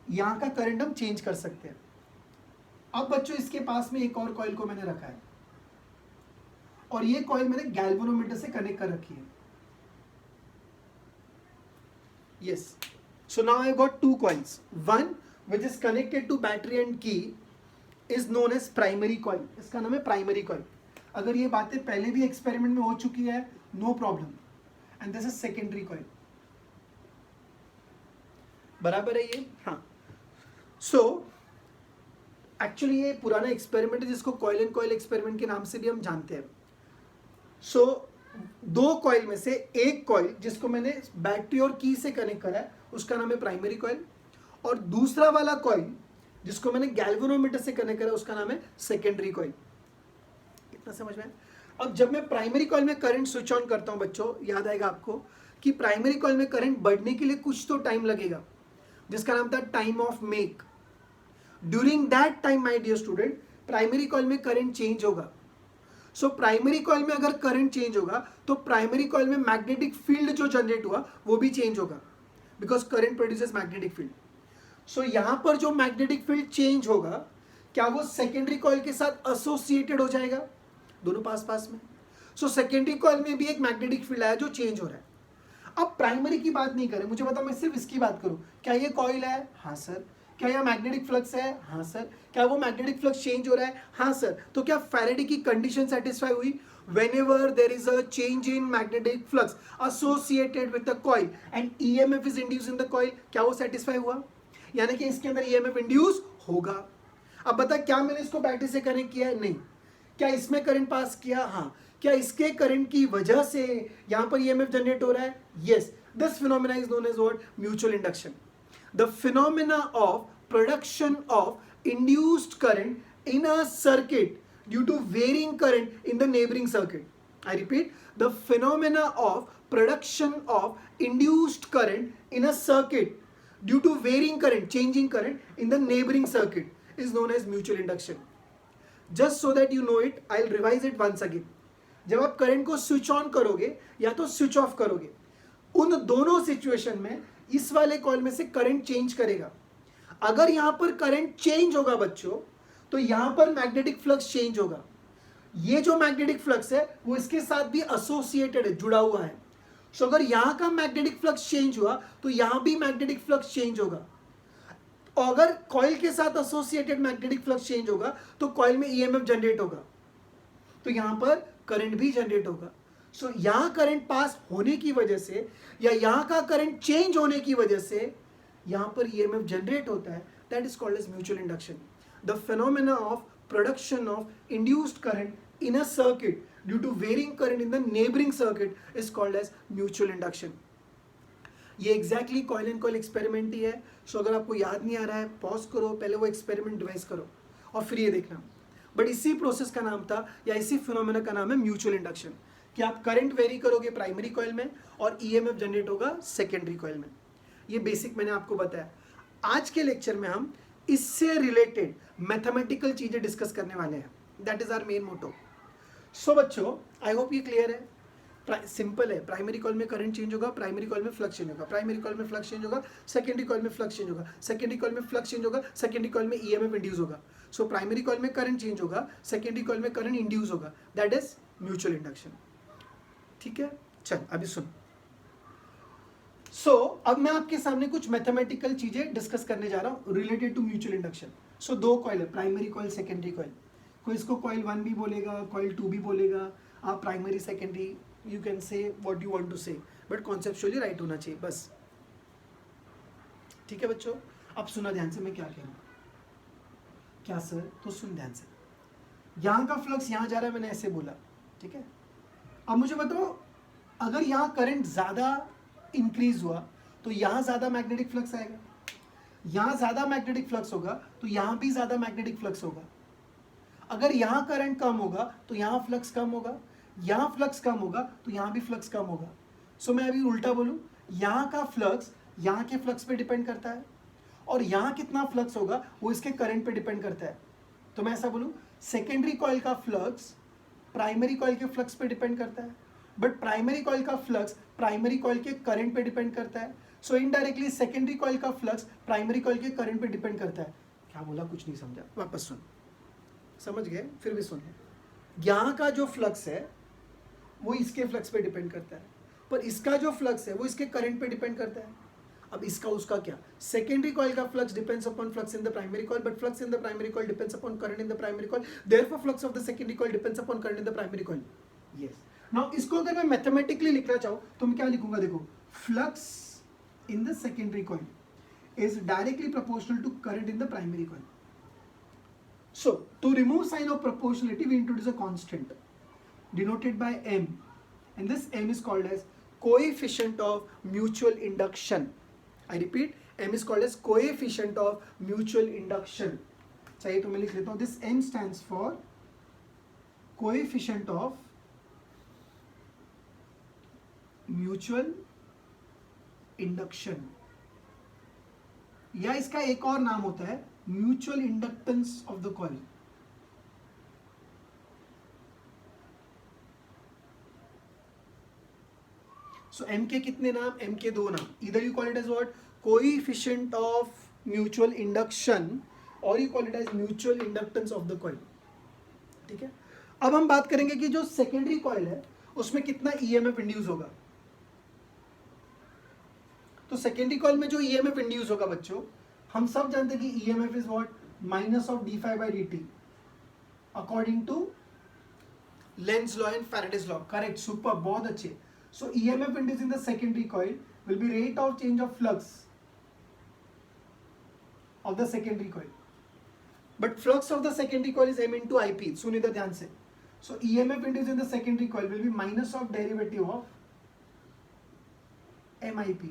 यहां का करंट हम चेंज कर सकते हैं. अब बच्चों इसके पास में एक और कॉइल को मैंने रखा है और ये कॉइल मैंने गैल्वेनोमीटर से कनेक्ट कर रखी है. Yes, so now I got two coils. One which is connected to battery and key is known as primary coil. इसका नाम है प्राइमरी कॉइल. अगर ये बातें पहले भी एक्सपेरिमेंट में हो चुकी है, no problem. And this is secondary coil. बराबर है ये? हाँ. सो एक्चुअली ये पुराना एक्सपेरिमेंट है जिसको कॉइल एंड कॉइल एक्सपेरिमेंट के नाम से भी हम जानते हैं. सो दो कॉइल में से एक कॉइल जिसको मैंने बैटरी और की से कनेक्ट करा है उसका नाम है प्राइमरी कॉइल, और दूसरा वाला कॉइल जिसको मैंने गैल्वेनोमीटर से कनेक्ट करा उसका नाम है सेकेंडरी कॉइल. कितना समझ में? अब जब मैं प्राइमरी कॉइल में करंट स्विच ऑन करता हूं बच्चों, याद आएगा आपको कि प्राइमरी कॉइल में करंट बढ़ने के लिए कुछ तो टाइम लगेगा जिसका नाम था time of make. During that time my dear student primary coil में करंट चेंज होगा. सो प्राइमरी कॉइल में अगर करंट चेंज होगा तो प्राइमरी कॉइल में मैग्नेटिक फील्ड जो जनरेट हुआ वो भी चेंज होगा, because current produces magnetic field. So यहां पर जो मैग्नेटिक फील्ड चेंज होगा क्या वो सेकेंडरी कॉइल के साथ एसोसिएटेड हो जाएगा? दोनों पास पास में. सो सेकेंडरी कॉइल में भी एक मैग्नेटिक फील्ड आया जो चेंज हो रहा है. अब प्राइमरी की बात नहीं करें, मुझे बताओ, मैं सिर्फ इसकी बात करूं. क्या ये कॉइल है? हाँ सर. क्या यह मैग्नेटिक फ्लक्स है? हाँ सर. क्या वो मैग्नेटिक फ्लक्स चेंज हो रहा है? हाँ सर. तो क्या फैराडे की कंडीशन सेटिस्फाई हुई? whenever there is a change in magnetic flux associated with the coil and EMF is induced in the coil, क्या वो सेटिस्फाई हुआ? यानी कि इसके अंदर EMF इंड्यूस होगा. अब बता, क्या मैंने इसको बैटरी से कनेक्ट किया है? नहीं. क्या इसमें करंट पास किया? हाँ. क्या इसके करंट की वजह से यहां पर EMF जनरेट हो रहा है? Yes. This phenomena is known as what? Mutual induction. The phenomena of production of induced current in a circuit due to varying current in the neighboring circuit. I repeat, the phenomena of production of induced current in a circuit due to varying current, changing current in the neighboring circuit is known as mutual induction. Just so that you know it, I'll revise it once again. जब आप करंट को स्विच ऑन करोगे या तो स्विच ऑफ करोगे, उन दोनों सिचुएशन में इस वाले कॉइल में से करंट चेंज करेगा. अगर यहां पर करंट चेंज होगा बच्चों तो यहां पर मैग्नेटिक फ्लक्स चेंज होगा. ये जो मैग्नेटिक फ्लक्स है वो इसके साथ भी एसोसिएटेड है, जुड़ा हुआ है. सो अगर यहां का मैग्नेटिक फ्लक्स चेंज हुआ तो यहां भी मैग्नेटिक फ्लक्स चेंज होगा. अगर कॉइल के साथ एसोसिएटेड मैग्नेटिक फ्लक्स चेंज होगा तो कॉइल में EMF जनरेट होगा, तो यहां पर करंट भी जनरेट होगा. सो यहां करंट पास होने की वजह से या यहां का करंट चेंज होने की वजह से यहां पर EMF जनरेट होता है. That is called as mutual induction. The phenomena of production of induced current in a circuit due to varying current in the neighbouring circuit is called as mutual induction. ये exactly coil and coil experiment ही है. सो अगर आपको याद नहीं आ रहा है, पॉज करो, पहले वो एक्सपेरिमेंट डिवाइस करो और फिर ये देखना. बट इसी प्रोसेस का नाम था या इसी फिनोमेना का नाम है म्यूचुअल इंडक्शन, कि आप करंट वेरी करोगे प्राइमरी कॉइल में और EMF जनरेट होगा सेकेंडरी कॉइल में. ये बेसिक मैंने आपको बताया. आज के लेक्चर में हम इससे रिलेटेड मैथमेटिकल चीजें डिस्कस करने वाले हैं. That is our main motto. So बच्चों, आई होप ये क्लियर है. सिंपल है, प्राइमरी कॉइल में करंट चेंज होगा, प्राइमरी कॉइल में फ्लक्स चेंज होगा, प्राइमरी कॉइल में फ्लक्स चेंज होगा, सेकेंडरी कॉइल में फ्लक्स चेंज होगा, सेकेंडरी कॉइल में फ्लक्स चेंज होगा, सेकेंडरी कॉइल में ईएमएफ इंड्यूस होगा. सो प्राइमरी कॉइल में करंट चेंज होगा, सेकेंडरी कॉइल में करंट इंड्यूस होगा, दैट इज म्यूचुअल इंडक्शन. ठीक है, चल अभी सुन. सो अब मैं आपके सामने कुछ मैथमेटिकल चीजें डिस्कस करने जा रहा हूं रिलेटेड टू म्यूचुअल इंडक्शन. सो दो कॉइल है, प्राइमरी कॉइल, सेकेंडरी कॉइल. कोई इसको कॉइल 1 भी बोलेगा, कॉइल 2 भी बोलेगा. आप primary secondary you can say what you want to say, but conceptually right होना चाहिए बस. ठीक है बच्चों, अब सुना ध्यान से मैं क्या कह रहा हूं. क्या सर? तो सुन ध्यान से. यहां का फ्लक्स यहां जा रहा है, मैंने ऐसे बोला. ठीक है, अब मुझे बताओ, अगर यहां करंट ज्यादा इंक्रीज हुआ तो यहां ज्यादा मैग्नेटिक फ्लक्स आएगा. यहां ज्यादा मैग्नेटिक फ्लक्स होगा तो यहां भी ज्यादा मैग्नेटिक फ्लक्स होगा. अगर यहां करंट कम होगा तो यहां फ्लक्स कम होगा, यहां फ्लक्स कम होगा तो यहां भी फ्लक्स कम होगा. सो मैं अभी उल्टा बोलूं, यहां का फ्लक्स यहां के फ्लक्स पे डिपेंड करता है, और यहां कितना फ्लक्स होगा वो इसके करंट पे डिपेंड करता है. तो मैं ऐसा बोलूं, सेकेंडरी कॉइल का फ्लक्स प्राइमरी कॉइल के फ्लक्स पे डिपेंड करता है, बट प्राइमरी कॉइल का फ्लक्स प्राइमरी कॉइल के करंट पे डिपेंड करता है. सो इनडायरेक्टली सेकेंडरी कॉइल का फ्लक्स प्राइमरी कॉइल के करंट पे डिपेंड करता है. क्या बोला? कुछ नहीं समझा, वापस सुन. समझ गए? फिर भी सुन. यहां का जो फ्लक्स है वो इसके फ्लक्स पे डिपेंड करता है, पर इसका जो फ्लक्स है वो इसके करंट पे डिपेंड करता है. अब इसका उसका क्या? सेकेंडरी कॉइल का flux depends upon flux in the primary coil, but flux in the primary coil depends upon current in the primary coil. Therefore flux of the secondary coil depends upon current in the primary coil. Yes. Now इसको अगर मैं मैथमेटिकली लिखना चाहूं तो मैं क्या लिखूंगा? देखो, flux in the secondary coil is directly proportional to current in the primary coil. So, to remove sign of proportionality, we introduce a constant denoted by m, and this m is called as coefficient of mutual induction. I repeat, m is called as coefficient of mutual induction. चाहिए तो मैं लिख लेता हूँ. This m stands for coefficient of mutual induction, या इसका एक और नाम होता है mutual inductance of the coil. So M के कितने नाम? एम के दो नाम. इधर you call it as what? Coefficient of mutual induction, और you call it as mutual inductance of the coil. ठीक है, अब हम बात करेंगे कि जो सेकेंडरी कॉइल है उसमें कितना ईएमएफ इंड्यूस होगा. तो सेकेंडरी कॉइल में जो ईएमएफ इंड्यूस होगा बच्चों, हम सब जानते हैं कि EMF is what? Minus of d phi by d t according to Lenz law and Faraday's law. Correct, super, बहुत अच्छे. So EMF induce in the secondary coil will be rate of change of flux of the secondary coil, but flux of the secondary coil is M into IP. सुन इधर ध्यान से. So EMF induce in the secondary coil will be minus of derivative of MIP.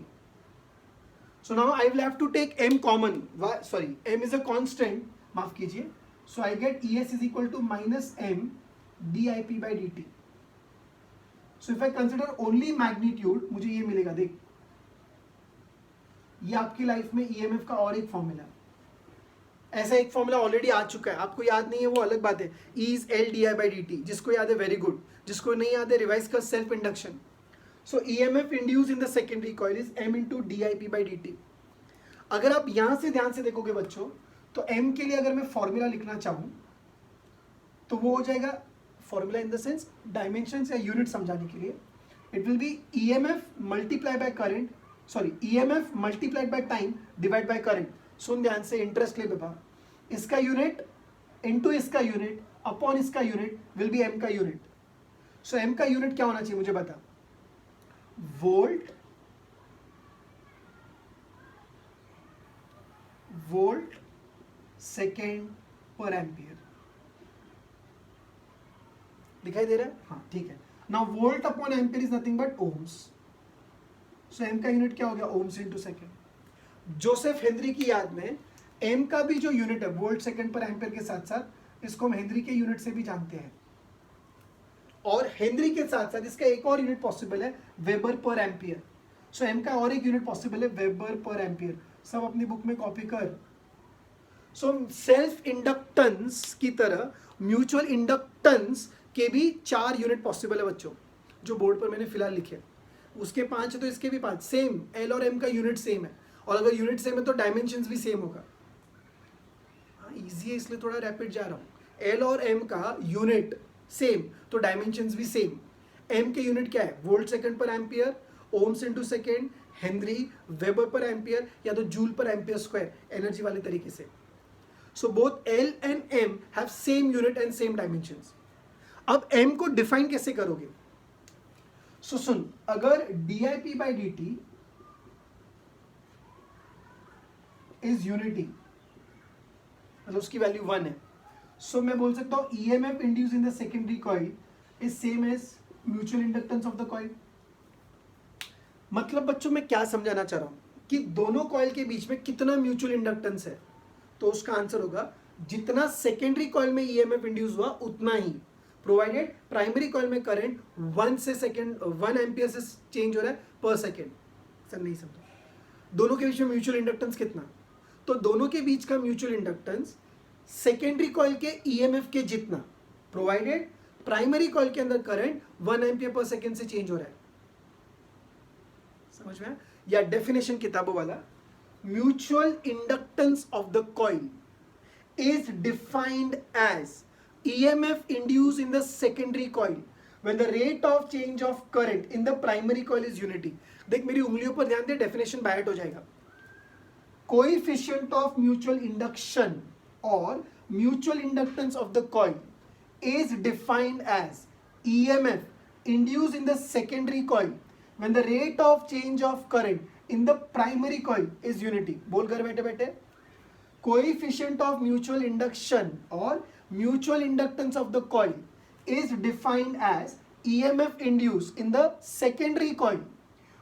So now I will have to take m common. Sorry, m is a constant. माफ कीजिए. So I get ES is equal to minus m dIP by dt. So if I consider only magnitude, मुझे ये मिलेगा. देख, ये आपकी लाइफ में EMF का और एक फॉर्मूला. ऐसा एक फॉर्मूला ऑलरेडी आ चुका है, आपको याद नहीं है वो अलग बात है. E is L di by dt. जिसको याद है वेरी गुड, जिसको नहीं याद है रिवाइज कर self induction. So EMF induced in the secondary coil is m into dIP by dt. अगर आप यहां से ध्यान से देखोगे बच्चों, तो m के लिए अगर मैं फॉर्मूला लिखना चाहूं तो वो हो जाएगा, formula in the sense dimensions या यूनिट समझाने के लिए, it will be EMF multiply by current, sorry EMF multiplied by time divide by current. सुन ध्यान से, इंटरेस्ट ले बाबा. इसका यूनिट इनटू इसका यूनिट अपॉन इसका यूनिट विल बी m का यूनिट. सो m का यूनिट क्या होना चाहिए मुझे बता? Volt second per ampere. दिखाई दे रहा है? हाँ, ठीक है. Now volt upon ampere is nothing but ohms. So M का यूनिट क्या हो गया? Ohms into second. Joseph Henry की याद में एम का भी जो यूनिट है वोल्ट सेकेंड पर एम्पियर के साथ साथ इसको हम हेनरी के यूनिट से भी जानते हैं, और हेनरी के साथ साथ इसका एक और यूनिट पॉसिबल है, वेबर पर एम्पियर. सो एम का और एक यूनिट पॉसिबल है, वेबर पर एम्पियर. सब अपनी बुक में कॉपी कर. सो सेल्फ इंडक्टेंस की तरह म्यूचुअल इंडक्टेंस के भी 4 यूनिट पॉसिबल है बच्चों. जो बोर्ड पर मैंने फिलहाल लिखे, उसके 5 है तो इसके भी 5, सेम एल और एम का यूनिट सेम है, और अगर यूनिट सेम है तो डायमेंशंस भी सेम होगा। हाँ ईजी है इसलिए थोड़ा रैपिड जा रहा हूँ। एल और एम का यूनिट सेम तो डायमेंशंस भी सेम। एम के यूनिट क्या है, वोल्ट सेकंड पर ampere, ohms into second, henry, weber पर एम्पियर, या तो जूल पर एम्पियर स्क्वायर, एनर्जी वाले तरीके से। So both L and M have same unit and same dimensions. अब एम को डिफाइन कैसे करोगे? सो सुन, अगर DIP by dt इज यूनिटी, मतलब उसकी वैल्यू 1 है, सो मैं बोल सकता हूं EMF induce in the secondary coil is same as mutual inductance of the coil. मतलब बच्चों मैं क्या समझाना चाह रहा हूं कि दोनों कॉइल के बीच में कितना म्यूचुअल इंडक्टेंस है, तो उसका आंसर होगा जितना सेकेंडरी कॉइल में EMF इंड्यूस हुआ उतना ही, प्रोवाइडेड प्राइमरी कॉइल में करंट 1 एम्पियर से चेंज हो रहा है पर सेकेंड। सर नहीं समझा, दोनों के बीच में म्यूचुअल इंडक्टेंस कितना, तो दोनों के बीच का म्यूचुअल इंडक्टेंस सेकेंडरी कॉइल के EMF के जितना, प्रोवाइडेड प्राइमरी कॉइल के अंदर करंट 1 एम्पियर पर सेकेंड से चेंज हो रहा है। समझ में आया? या डेफिनेशन किताबों वाला, mutual inductance of the coil is defined as EMF induced in the secondary coil when the rate of change of current in the primary coil is unity। देख मेरी उंगलियों पर ध्यान दे, डेफिनेशन बायट हो जाएगा। कोएफिशिएंट ऑफ म्यूचुअल इंडक्शन और mutual inductance of the coil is defined as EMF induced in the secondary coil when the rate of change of current in the primary coil is unity। बोल कर बैठे बैठे, coefficient of mutual induction or mutual inductance of the coil is defined as EMF induced in the secondary coil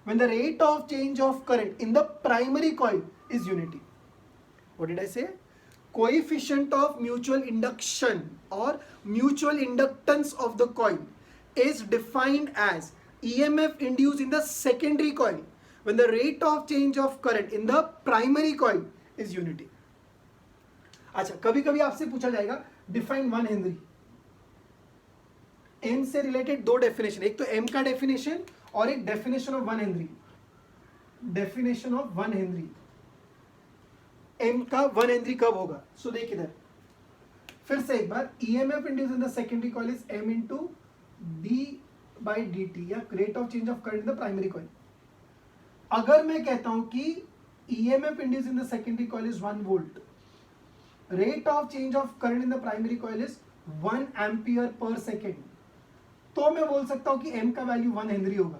when the rate of change of current in the primary coil is unity। What did I say? Coefficient of mutual induction or mutual inductance of the coil is defined as EMF induced in the secondary coil when the rate of change of current in the primary coil is unity। अच्छा, कभी कभी आपसे पूछा जाएगा डिफाइन 1 हेनरी। एम से रिलेटेड दो डेफिनेशन, एक तो एम का डेफिनेशन और एक definition of 1 henry. Definition of 1 henry, M का 1 हेनरी कब होगा? सो देख इधर फिर से एक बार, EMF induce in the secondary coil is M into d/dt या rate of change of current in the primary coil. अगर मैं कहता हूं कि EMF induce in the secondary coil is 1 volt, rate of change of current in the primary coil is 1 ampere per second, तो मैं बोल सकता हूं कि M का वैल्यू 1 हेनरी होगा।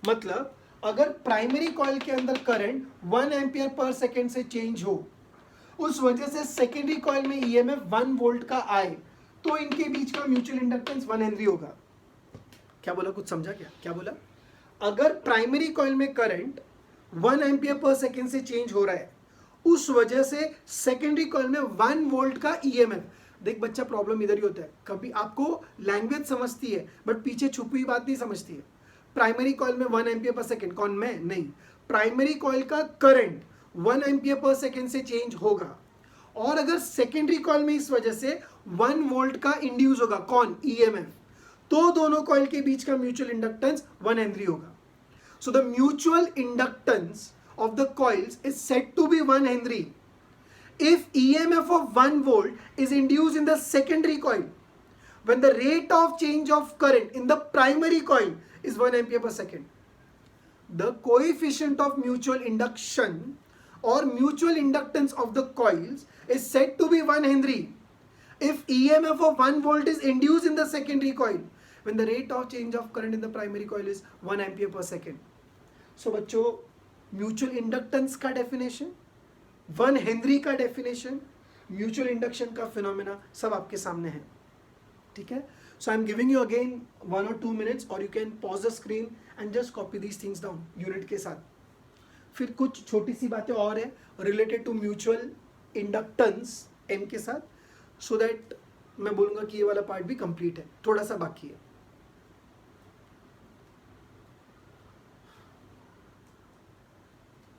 मतलब अगर प्राइमरी कॉइल के अंदर करंट 1 एम्पियर पर सेकेंड से चेंज हो, उस वजह से सेकेंडरी कॉइल में EMF 1 वोल्ट का आए, तो इनके बीच का म्यूचुअल इंडक्टेंस 1 हेनरी होगा। क्या बोला, कुछ समझा क्या? क्या बोला? अगर प्राइमरी कॉइल में करंट 1 एम्पियर पर सेकेंड से चेंज हो रहा है, उस वजह से सेकेंडरी कॉइल में 1 वोल्ट का EMF। देख बच्चा, प्रॉब्लम इधर ही होता है, कभी आपको लैंग्वेज समझती है बट पीछे छुपी हुई बात नहीं समझती है। प्राइमरी कॉइल में 1 एम्पियर पर सेकेंड, कौन? मैं नहीं, प्राइमरी कॉइल का करंट 1 एम्पियर पर सेकेंड से चेंज होगा, और अगर सेकेंडरी कॉइल में इस वजह से 1 वोल्ट का इंड्यूस होगा, कौन? EMF, तो दोनों कॉइल के बीच का म्यूचुअल इंडक्टेंस 1 हेनरी होगा। So the mutual inductance of the coils is said to be 1 Henry if EMF of 1 volt is induced in the secondary coil when the rate of change of current in the primary coil is 1 ampere per second। The coefficient of mutual induction or mutual inductance of the coils is said to be 1 Henry if EMF of 1 volt is induced in the secondary coil when the rate of change of current in the primary coil is 1 ampere per second। So बच्चों, म्यूचुअल इंडक्टेंस का डेफिनेशन, 1 हेनरी का डेफिनेशन, म्यूचुअल इंडक्शन का फिनोमेना सब आपके सामने है। ठीक है, so I am giving you again 1 or 2 minutes और you can pause the screen and just copy these things down unit के साथ। फिर कुछ छोटी सी बातें और है related to mutual inductance M के साथ, सो दैट मैं बोलूँगा कि ये वाला पार्ट भी कंप्लीट है, थोड़ा सा बाकी है।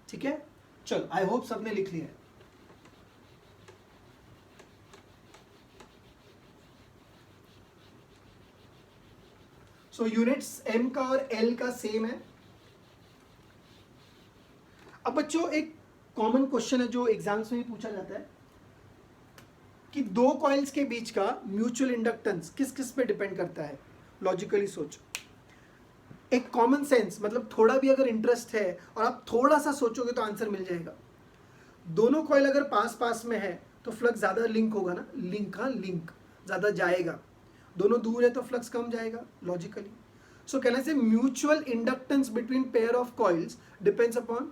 ठीक है, चलो, आई होप सबने लिख लिया है। सो यूनिट्स एम का और एल का सेम है। अब बच्चों एक कॉमन क्वेश्चन है जो एग्जाम्स में भी पूछा जाता है कि दो कॉइल्स के बीच का म्यूचुअल इंडक्टेंस किस किस पे डिपेंड करता है। लॉजिकली सोचो, एक कॉमन सेंस, मतलब थोड़ा भी अगर इंटरेस्ट है और आप थोड़ा सा सोचोगे तो आंसर मिल जाएगा। दोनों कॉइल अगर पास पास में है तो फ्लक्स ज़्यादा लिंक होगा ना, लिंक, हाँ लिंक ज़्यादा जाएगा। दोनों दूर है तो फ्लक्स कम जाएगा लॉजिकली। सो कहने से mutual inductance between pair of coils depends upon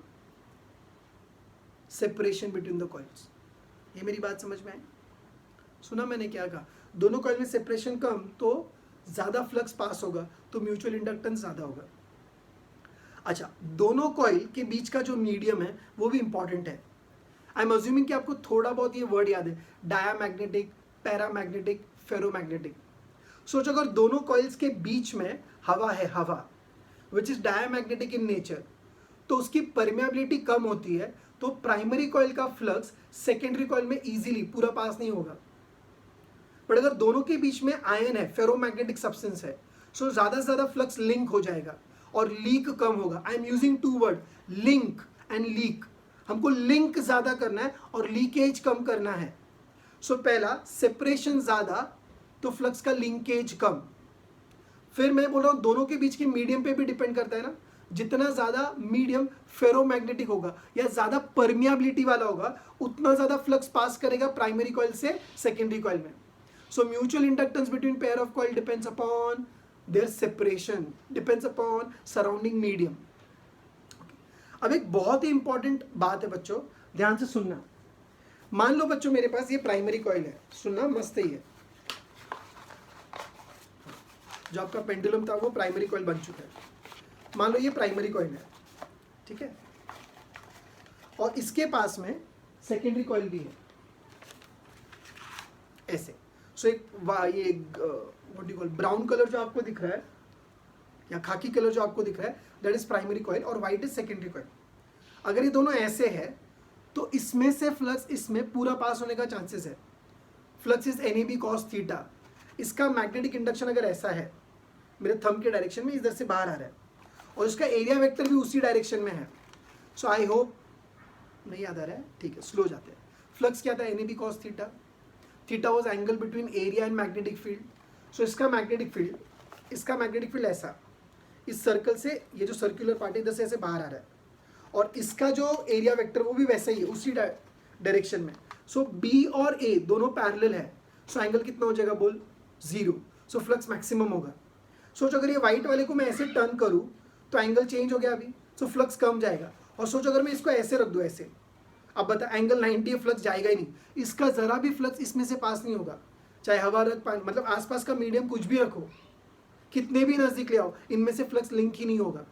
separation between the coils. ये मेरी बात समझ में आई? सुना मैंने क्या कहा? दोनों कॉइल में सेपरेशन कम तो ज़्यादा फ्लक्स पास होगा, तो म्यूचुअल इंडक्टेंस ज़्यादा होगा। अच्छा, दोनों कॉइल के बीच का जो मीडियम है वो भी इंपॉर्टेंट है। आई एम अज्यूमिंग कि आपको थोड़ा बहुत ये वर्ड याद है, डायामैग्नेटिक, पैरामैग्नेटिक, फेरोमैग्नेटिक। सोचो अगर दोनों कॉइल्स के बीच में हवा है, हवा which is diamagnetic in nature, तो उसकी परमेबिलिटी कम होती है, तो प्राइमरी कॉइल का फ्लक्स सेकेंडरी कॉइल में इजीली पूरा पास नहीं होगा। बट अगर दोनों के बीच में आयन है, फेरोमैग्नेटिक सब्सटेंस है, सो ज़्यादा से ज़्यादा फ्लक्स लिंक हो जाएगा और लीक कम होगा। I am using two word, link and leak. हमको लिंक ज़्यादा करना है और लीकेज कम करना है। सो पहला, सेपरेशन ज़्यादा तो फ्लक्स का लिंकेज कम। फिर मैं बोल रहा हूँ दोनों के बीच के मीडियम पे भी डिपेंड करता है ना, जितना ज़्यादा मीडियम फेरोमैग्नेटिक होगा या ज़्यादा परमियाबिलिटी वाला होगा, उतना ज़्यादा फ्लक्स पास करेगा प्राइमरी कॉइल से सेकेंडरी कॉइल में। So mutual inductance between pair of coil depends upon their separation, depends upon surrounding medium. अब एक बहुत ही इंपॉर्टेंट बात है बच्चों, ध्यान से सुनना। मान लो बच्चों मेरे पास ये प्राइमरी कॉइल है, सुनना मस्त ही है। जो आपका पेंडुलम था वो प्राइमरी कॉइल बन चुका है। मान लो ये प्राइमरी कॉइल है, ठीक है, और इसके पास में सेकेंडरी कॉइल भी है ऐसे। सो एक ये what you call brown colour जो आपको दिख रहा है या खाकी कलर जो आपको दिख रहा है, दैट इज प्राइमरी कॉइल और व्हाइट इज सेकेंडरी कॉइल। अगर ये दोनों ऐसे है तो इसमें से फ्लक्स इसमें पूरा पास होने का चांसेस है। Flux is NAB cos theta. इसका मैग्नेटिक इंडक्शन अगर ऐसा है, मेरे थंब के डायरेक्शन में इधर से बाहर आ रहा है, और इसका एरिया वेक्टर भी उसी डायरेक्शन में है। सो आई होप नहीं याद आ रहा है, ठीक है, स्लो जाते हैं। फ्लक्स क्या था? NAB cos थीटा। Theta was angle between area and magnetic field. So इसका मैग्नेटिक फील्ड ऐसा, इस सर्कल से ये जो सर्कुलर पार्ट इधर से ऐसे बाहर आ रहा है, और इसका जो एरिया वेक्टर वो भी वैसा ही है उसी डायरेक्शन में। सो B और A दोनों पैरेलल है, सो एंगल कितना हो जाएगा बोल? 0। सो फ्लक्स मैक्सिमम होगा। सोचो अगर ये व्हाइट वाले को मैं ऐसे टर्न करूँ तो एंगल चेंज हो गया अभी, सो फ्लक्स कम जाएगा। और सोचो अगर मैं इसको ऐसे रख दूँ ऐसे, अब बता एंगल 90 है, फ्लक्स जाएगा ही नहीं। इसका ज़रा भी फ्लक्स इसमें से पास नहीं होगा, चाहे हवा रख, मतलब आसपास का मीडियम कुछ भी रखो, कितने भी नज़दीक ले आओ, इनमें से फ्लक्स लिंक ही नहीं होगा।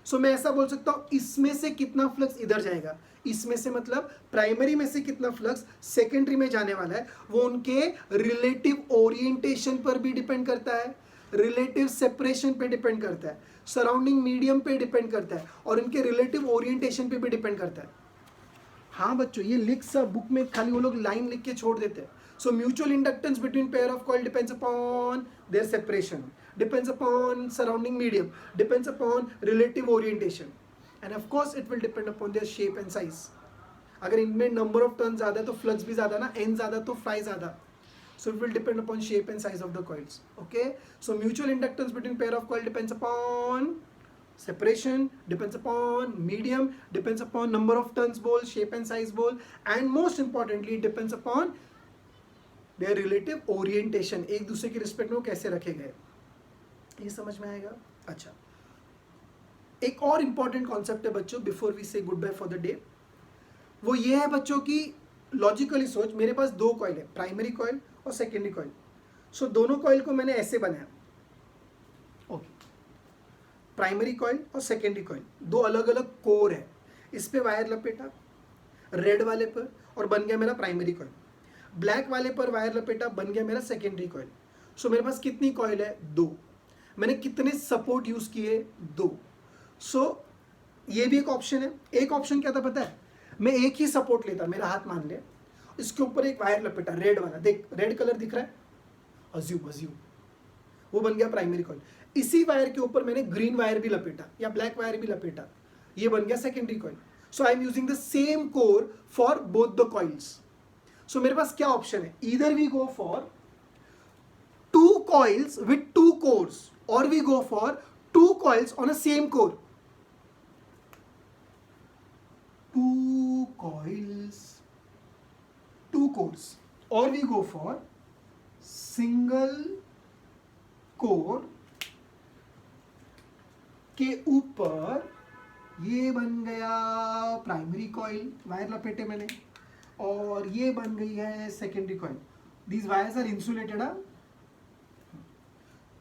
सो मैं ऐसा बोल सकता हूँ, इसमें से कितना फ्लक्स इधर जाएगा, इसमें से मतलब प्राइमरी में से कितना फ्लक्स सेकेंडरी में जाने वाला है, वो उनके रिलेटिव ओरिएंटेशन पर भी डिपेंड करता है, रिलेटिव सेपरेशन पे डिपेंड करता है, सराउंडिंग मीडियम पे डिपेंड करता है, और इनके रिलेटिव ओरिएंटेशन पे भी डिपेंड करता है। हाँ बच्चों, ये लिख सब बुक में, खाली वो लोग लाइन लिख के छोड़ देते हैं। So mutual inductance between pair of coil depends upon their separation, depends upon surrounding medium, depends upon relative orientation, end of course it will depend upon their shape and size. अगर इनमें नंबर ऑफ टर्न ज़्यादा है तो फ्लक्स भी ज़्यादा ना, n ज़्यादा तो phi ज़्यादा। So it will depend upon shape and size of the coils. Okay, so mutual inductance between pair of coil depends upon separation, depends upon medium, depends upon number of turns bowl, shape and size bowl, and most importantly it depends upon their relative orientation, एक दूसरे के रिस्पेक्ट में वो कैसे रखे गए। ये समझ में आएगा? अच्छा, एक और इंपॉर्टेंट कॉन्सेप्ट है बच्चों before we say goodbye for the day, वो ये है बच्चों की लॉजिकली सोच। मेरे पास दो कॉइल है, प्राइमरी कॉइल और सेकेंडरी कॉइल। सो दोनों कॉइल को मैंने ऐसे बनाया, ओके, प्राइमरी कॉइल और सेकेंडरी कॉइल, दो अलग अलग कोर है, इस पे वायर लपेटा रेड वाले पर और बन गया मेरा प्राइमरी कॉइल, ब्लैक वाले पर वायर लपेटा बन गया मेरा सेकेंडरी कॉइल। सो मेरे पास कितनी कॉइल है? दो। मैंने कितने सपोर्ट यूज किए? दो। सो ये भी एक ऑप्शन है। एक ऑप्शन क्या था पता है? मैं एक ही सपोर्ट लेता, मेरा हाथ मान ले, इसके ऊपर एक वायर लपेटा रेड वाला, देख रेड कलर दिख रहा है, अज्यूम, वो बन गया प्राइमरी कॉइल। इसी वायर के ऊपर मैंने ग्रीन वायर भी लपेटा या ब्लैक वायर भी लपेटा, ये बन गया secondary coil. So I am using the same core for both the coils. So मेरे पास क्या ऑप्शन है, either we go for 2 coils with 2 cores or we go for 2 coils on a same core. 2 coils, 2 cores, or we go for single core के ऊपर ये बन गया प्राइमरी कॉइल, वायर लपेटे मैंने, और ये बन गई है secondary coil. These wires are insulated.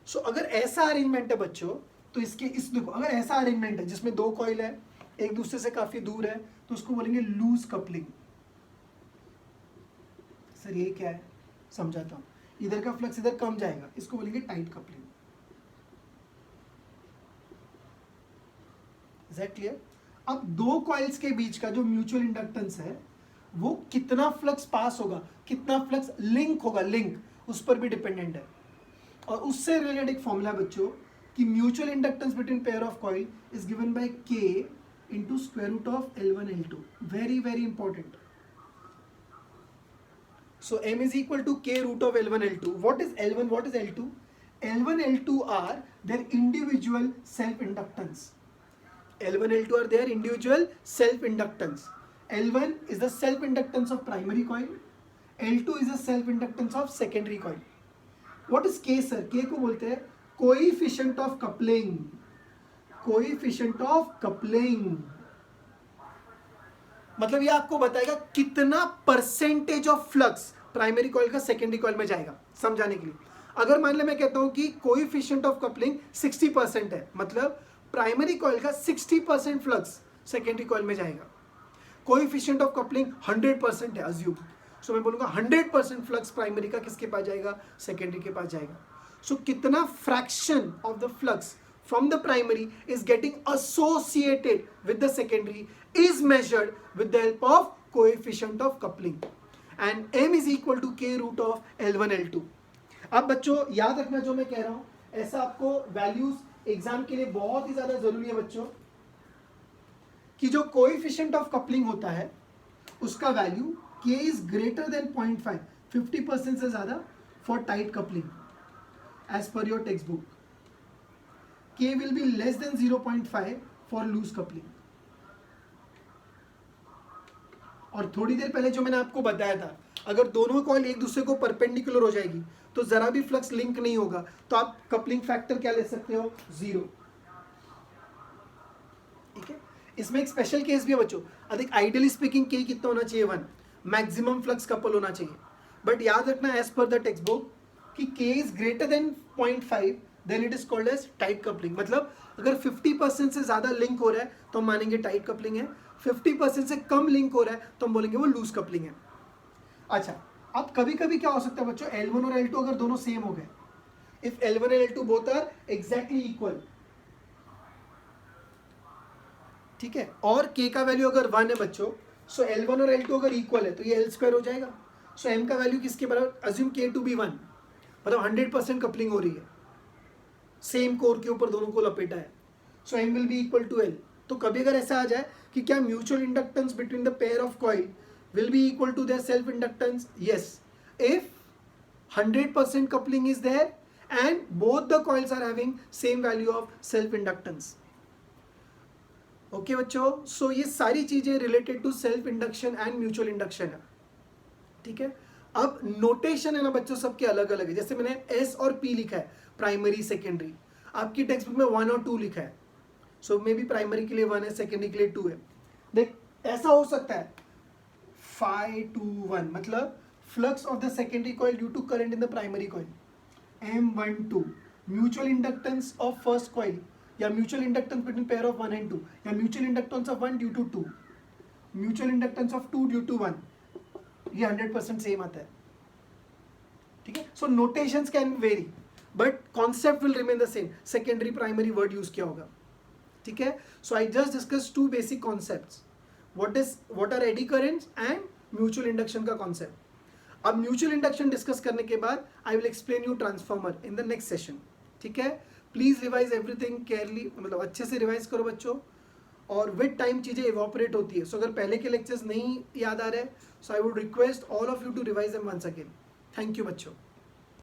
So अगर ऐसा अरेंजमेंट है बच्चों, तो इसके इस देखो, अगर ऐसा अरेंजमेंट है जिसमें 2 कॉइल है, एक दूसरे से काफी दूर है, तो उसको बोलेंगे लूज कपलिंग. सर ये क्या है, समझाता हूं. इधर का फ्लक्स इधर कम जाएगा, इसको बोलेंगे tight coupling. Is that clear? अब 2 कॉइल्स के बीच का जो म्यूचुअल इंडक्टेंस है, वो कितना फ्लक्स पास होगा, कितना फ्लक्स लिंक होगा, लिंक उस पर भी डिपेंडेंट है. और उससे रिलेटेड एक फॉर्मूला बच्चों कि mutual inductance between pair of coil is given by K into square root of L1 L2. Very very important. So M is equal to K root of L1 L2. What is L1? What is L2? L1 L2 are their individual self inductance. L1 L2 are their individual self inductance. L1 is the self inductance of primary coil. L2 is the self inductance of secondary coil. What is K sir? K को बोलते हैं coefficient of coupling. Coefficient of coupling मतलब ये आपको बताएगा कितना percentage of flux primary coil का सेकेंडरी कॉइल में जाएगा. समझाने के लिए, अगर मान ले मैं कहता हूं कि कोएफिशिएंट ऑफ कपलिंग 60% है, मतलब प्राइमरी कॉइल का 60% फ्लक्स सेकेंडरी कॉइल में जाएगा. कोएफिशिएंट ऑफ कपलिंग 100% है अज्यूम. सो मैं बोलूंगा 100% फ्लक्स प्राइमरी का किसके पास जाएगा, सेकेंडरी के पास जाएगा. सो कितना fraction of the flux from the primary is getting associated with the secondary is measured with the help of coefficient of coupling, and M is equal to K root of L1 L2. अब बच्चों याद रखना जो मैं कह रहा हूं, ऐसा आपको वैल्यूज एग्जाम के लिए बहुत ही ज्यादा जरूरी है बच्चों, कि जो कोएफिशिएंट ऑफ कपलिंग होता है उसका value K is greater than 0.5, 50% से ज़्यादा for tight coupling as per your textbook. K will be less than 0.5 for loose coupling. और थोड़ी देर पहले जो मैंने आपको बताया था, अगर दोनों कॉइल एक दूसरे को परपेंडिकुलर हो जाएगी तो जरा भी फ्लक्स लिंक नहीं होगा, तो आप कपलिंग फैक्टर क्या ले सकते हो, 0. ठीक है. इसमें एक स्पेशल केस भी है बच्चों. अधिक आइडियली स्पीकिंग K कितना होना चाहिए, 1. मैक्सिमम फ्लक्स कपल होना चाहिए. बट याद रखना as per the textbook कि K is greater than 0.5 then it is called as tight coupling. मतलब अगर 50% से ज्यादा लिंक हो रहा है तो हम मानेंगे टाइट कपलिंग है, 50% से कम लिंक हो रहा है तो हम बोलेंगे वो लूज कपलिंग है. अच्छा, अब कभी कभी क्या हो सकता है बच्चों, L1 और L2 अगर दोनों सेम हो गए, if L1 and L2 both are exactly equal, ठीक है, और K का वैल्यू अगर 1 है बच्चों, सो L1 और L2 अगर इक्वल है तो ये L² हो जाएगा. सो M का वैल्यू किसके बराबर, अज्यूम K टू बी 1, मतलब 100% कपलिंग हो रही है, सेम कोर के ऊपर दोनों को लपेटा है. So M will be equal to L. तो कभी अगर ऐसा आ जाए कि क्या mutual inductance between the pair of coil will be equal to their self inductance, yes, if 100% coupling is there and both the coils are having same value of self inductance. Okay बच्चों, सो ये सारी चीजें related to self induction and mutual induction है. ठीक है. अब नोटेशन है ना बच्चों सबके अलग अलग है. जैसे मैंने S और P लिखा है, प्राइमरी सेकेंडरी, आपकी टेक्स्ट बुक में 1 और 2 लिखा है. सो मे बी प्राइमरी के लिए 1 है, सेकेंडरी के लिए 2 है. देख ऐसा हो सकता है phi 2 1, मतलब flux of the secondary coil due to current in the primary coil, M12, mutual inductance of first coil, या mutual inductance between pair of 1 and 2, या mutual inductance of 1 due to 2, mutual inductance of 2 due to 1, ये 100% सेम आता है. ठीक है. So notations can vary but concept will remain the same. Secondary primary word use किया होगा. ठीक है. So I just discuss 2 basic concepts, what are eddy currents and mutual induction का कॉन्सेप्ट. अब म्यूचुअल इंडक्शन डिस्कस करने के बाद I will explain you transformer in the next session. ठीक है. प्लीज़ रिवाइज एवरीथिंग केयरली, मतलब अच्छे से रिवाइज करो बच्चों, और विद टाइम चीज़ें इवॉपरेट होती है. सो अगर पहले के लेक्चर्स नहीं याद आ रहे, so I would request all of you to revise them once again. Thank you बच्चों.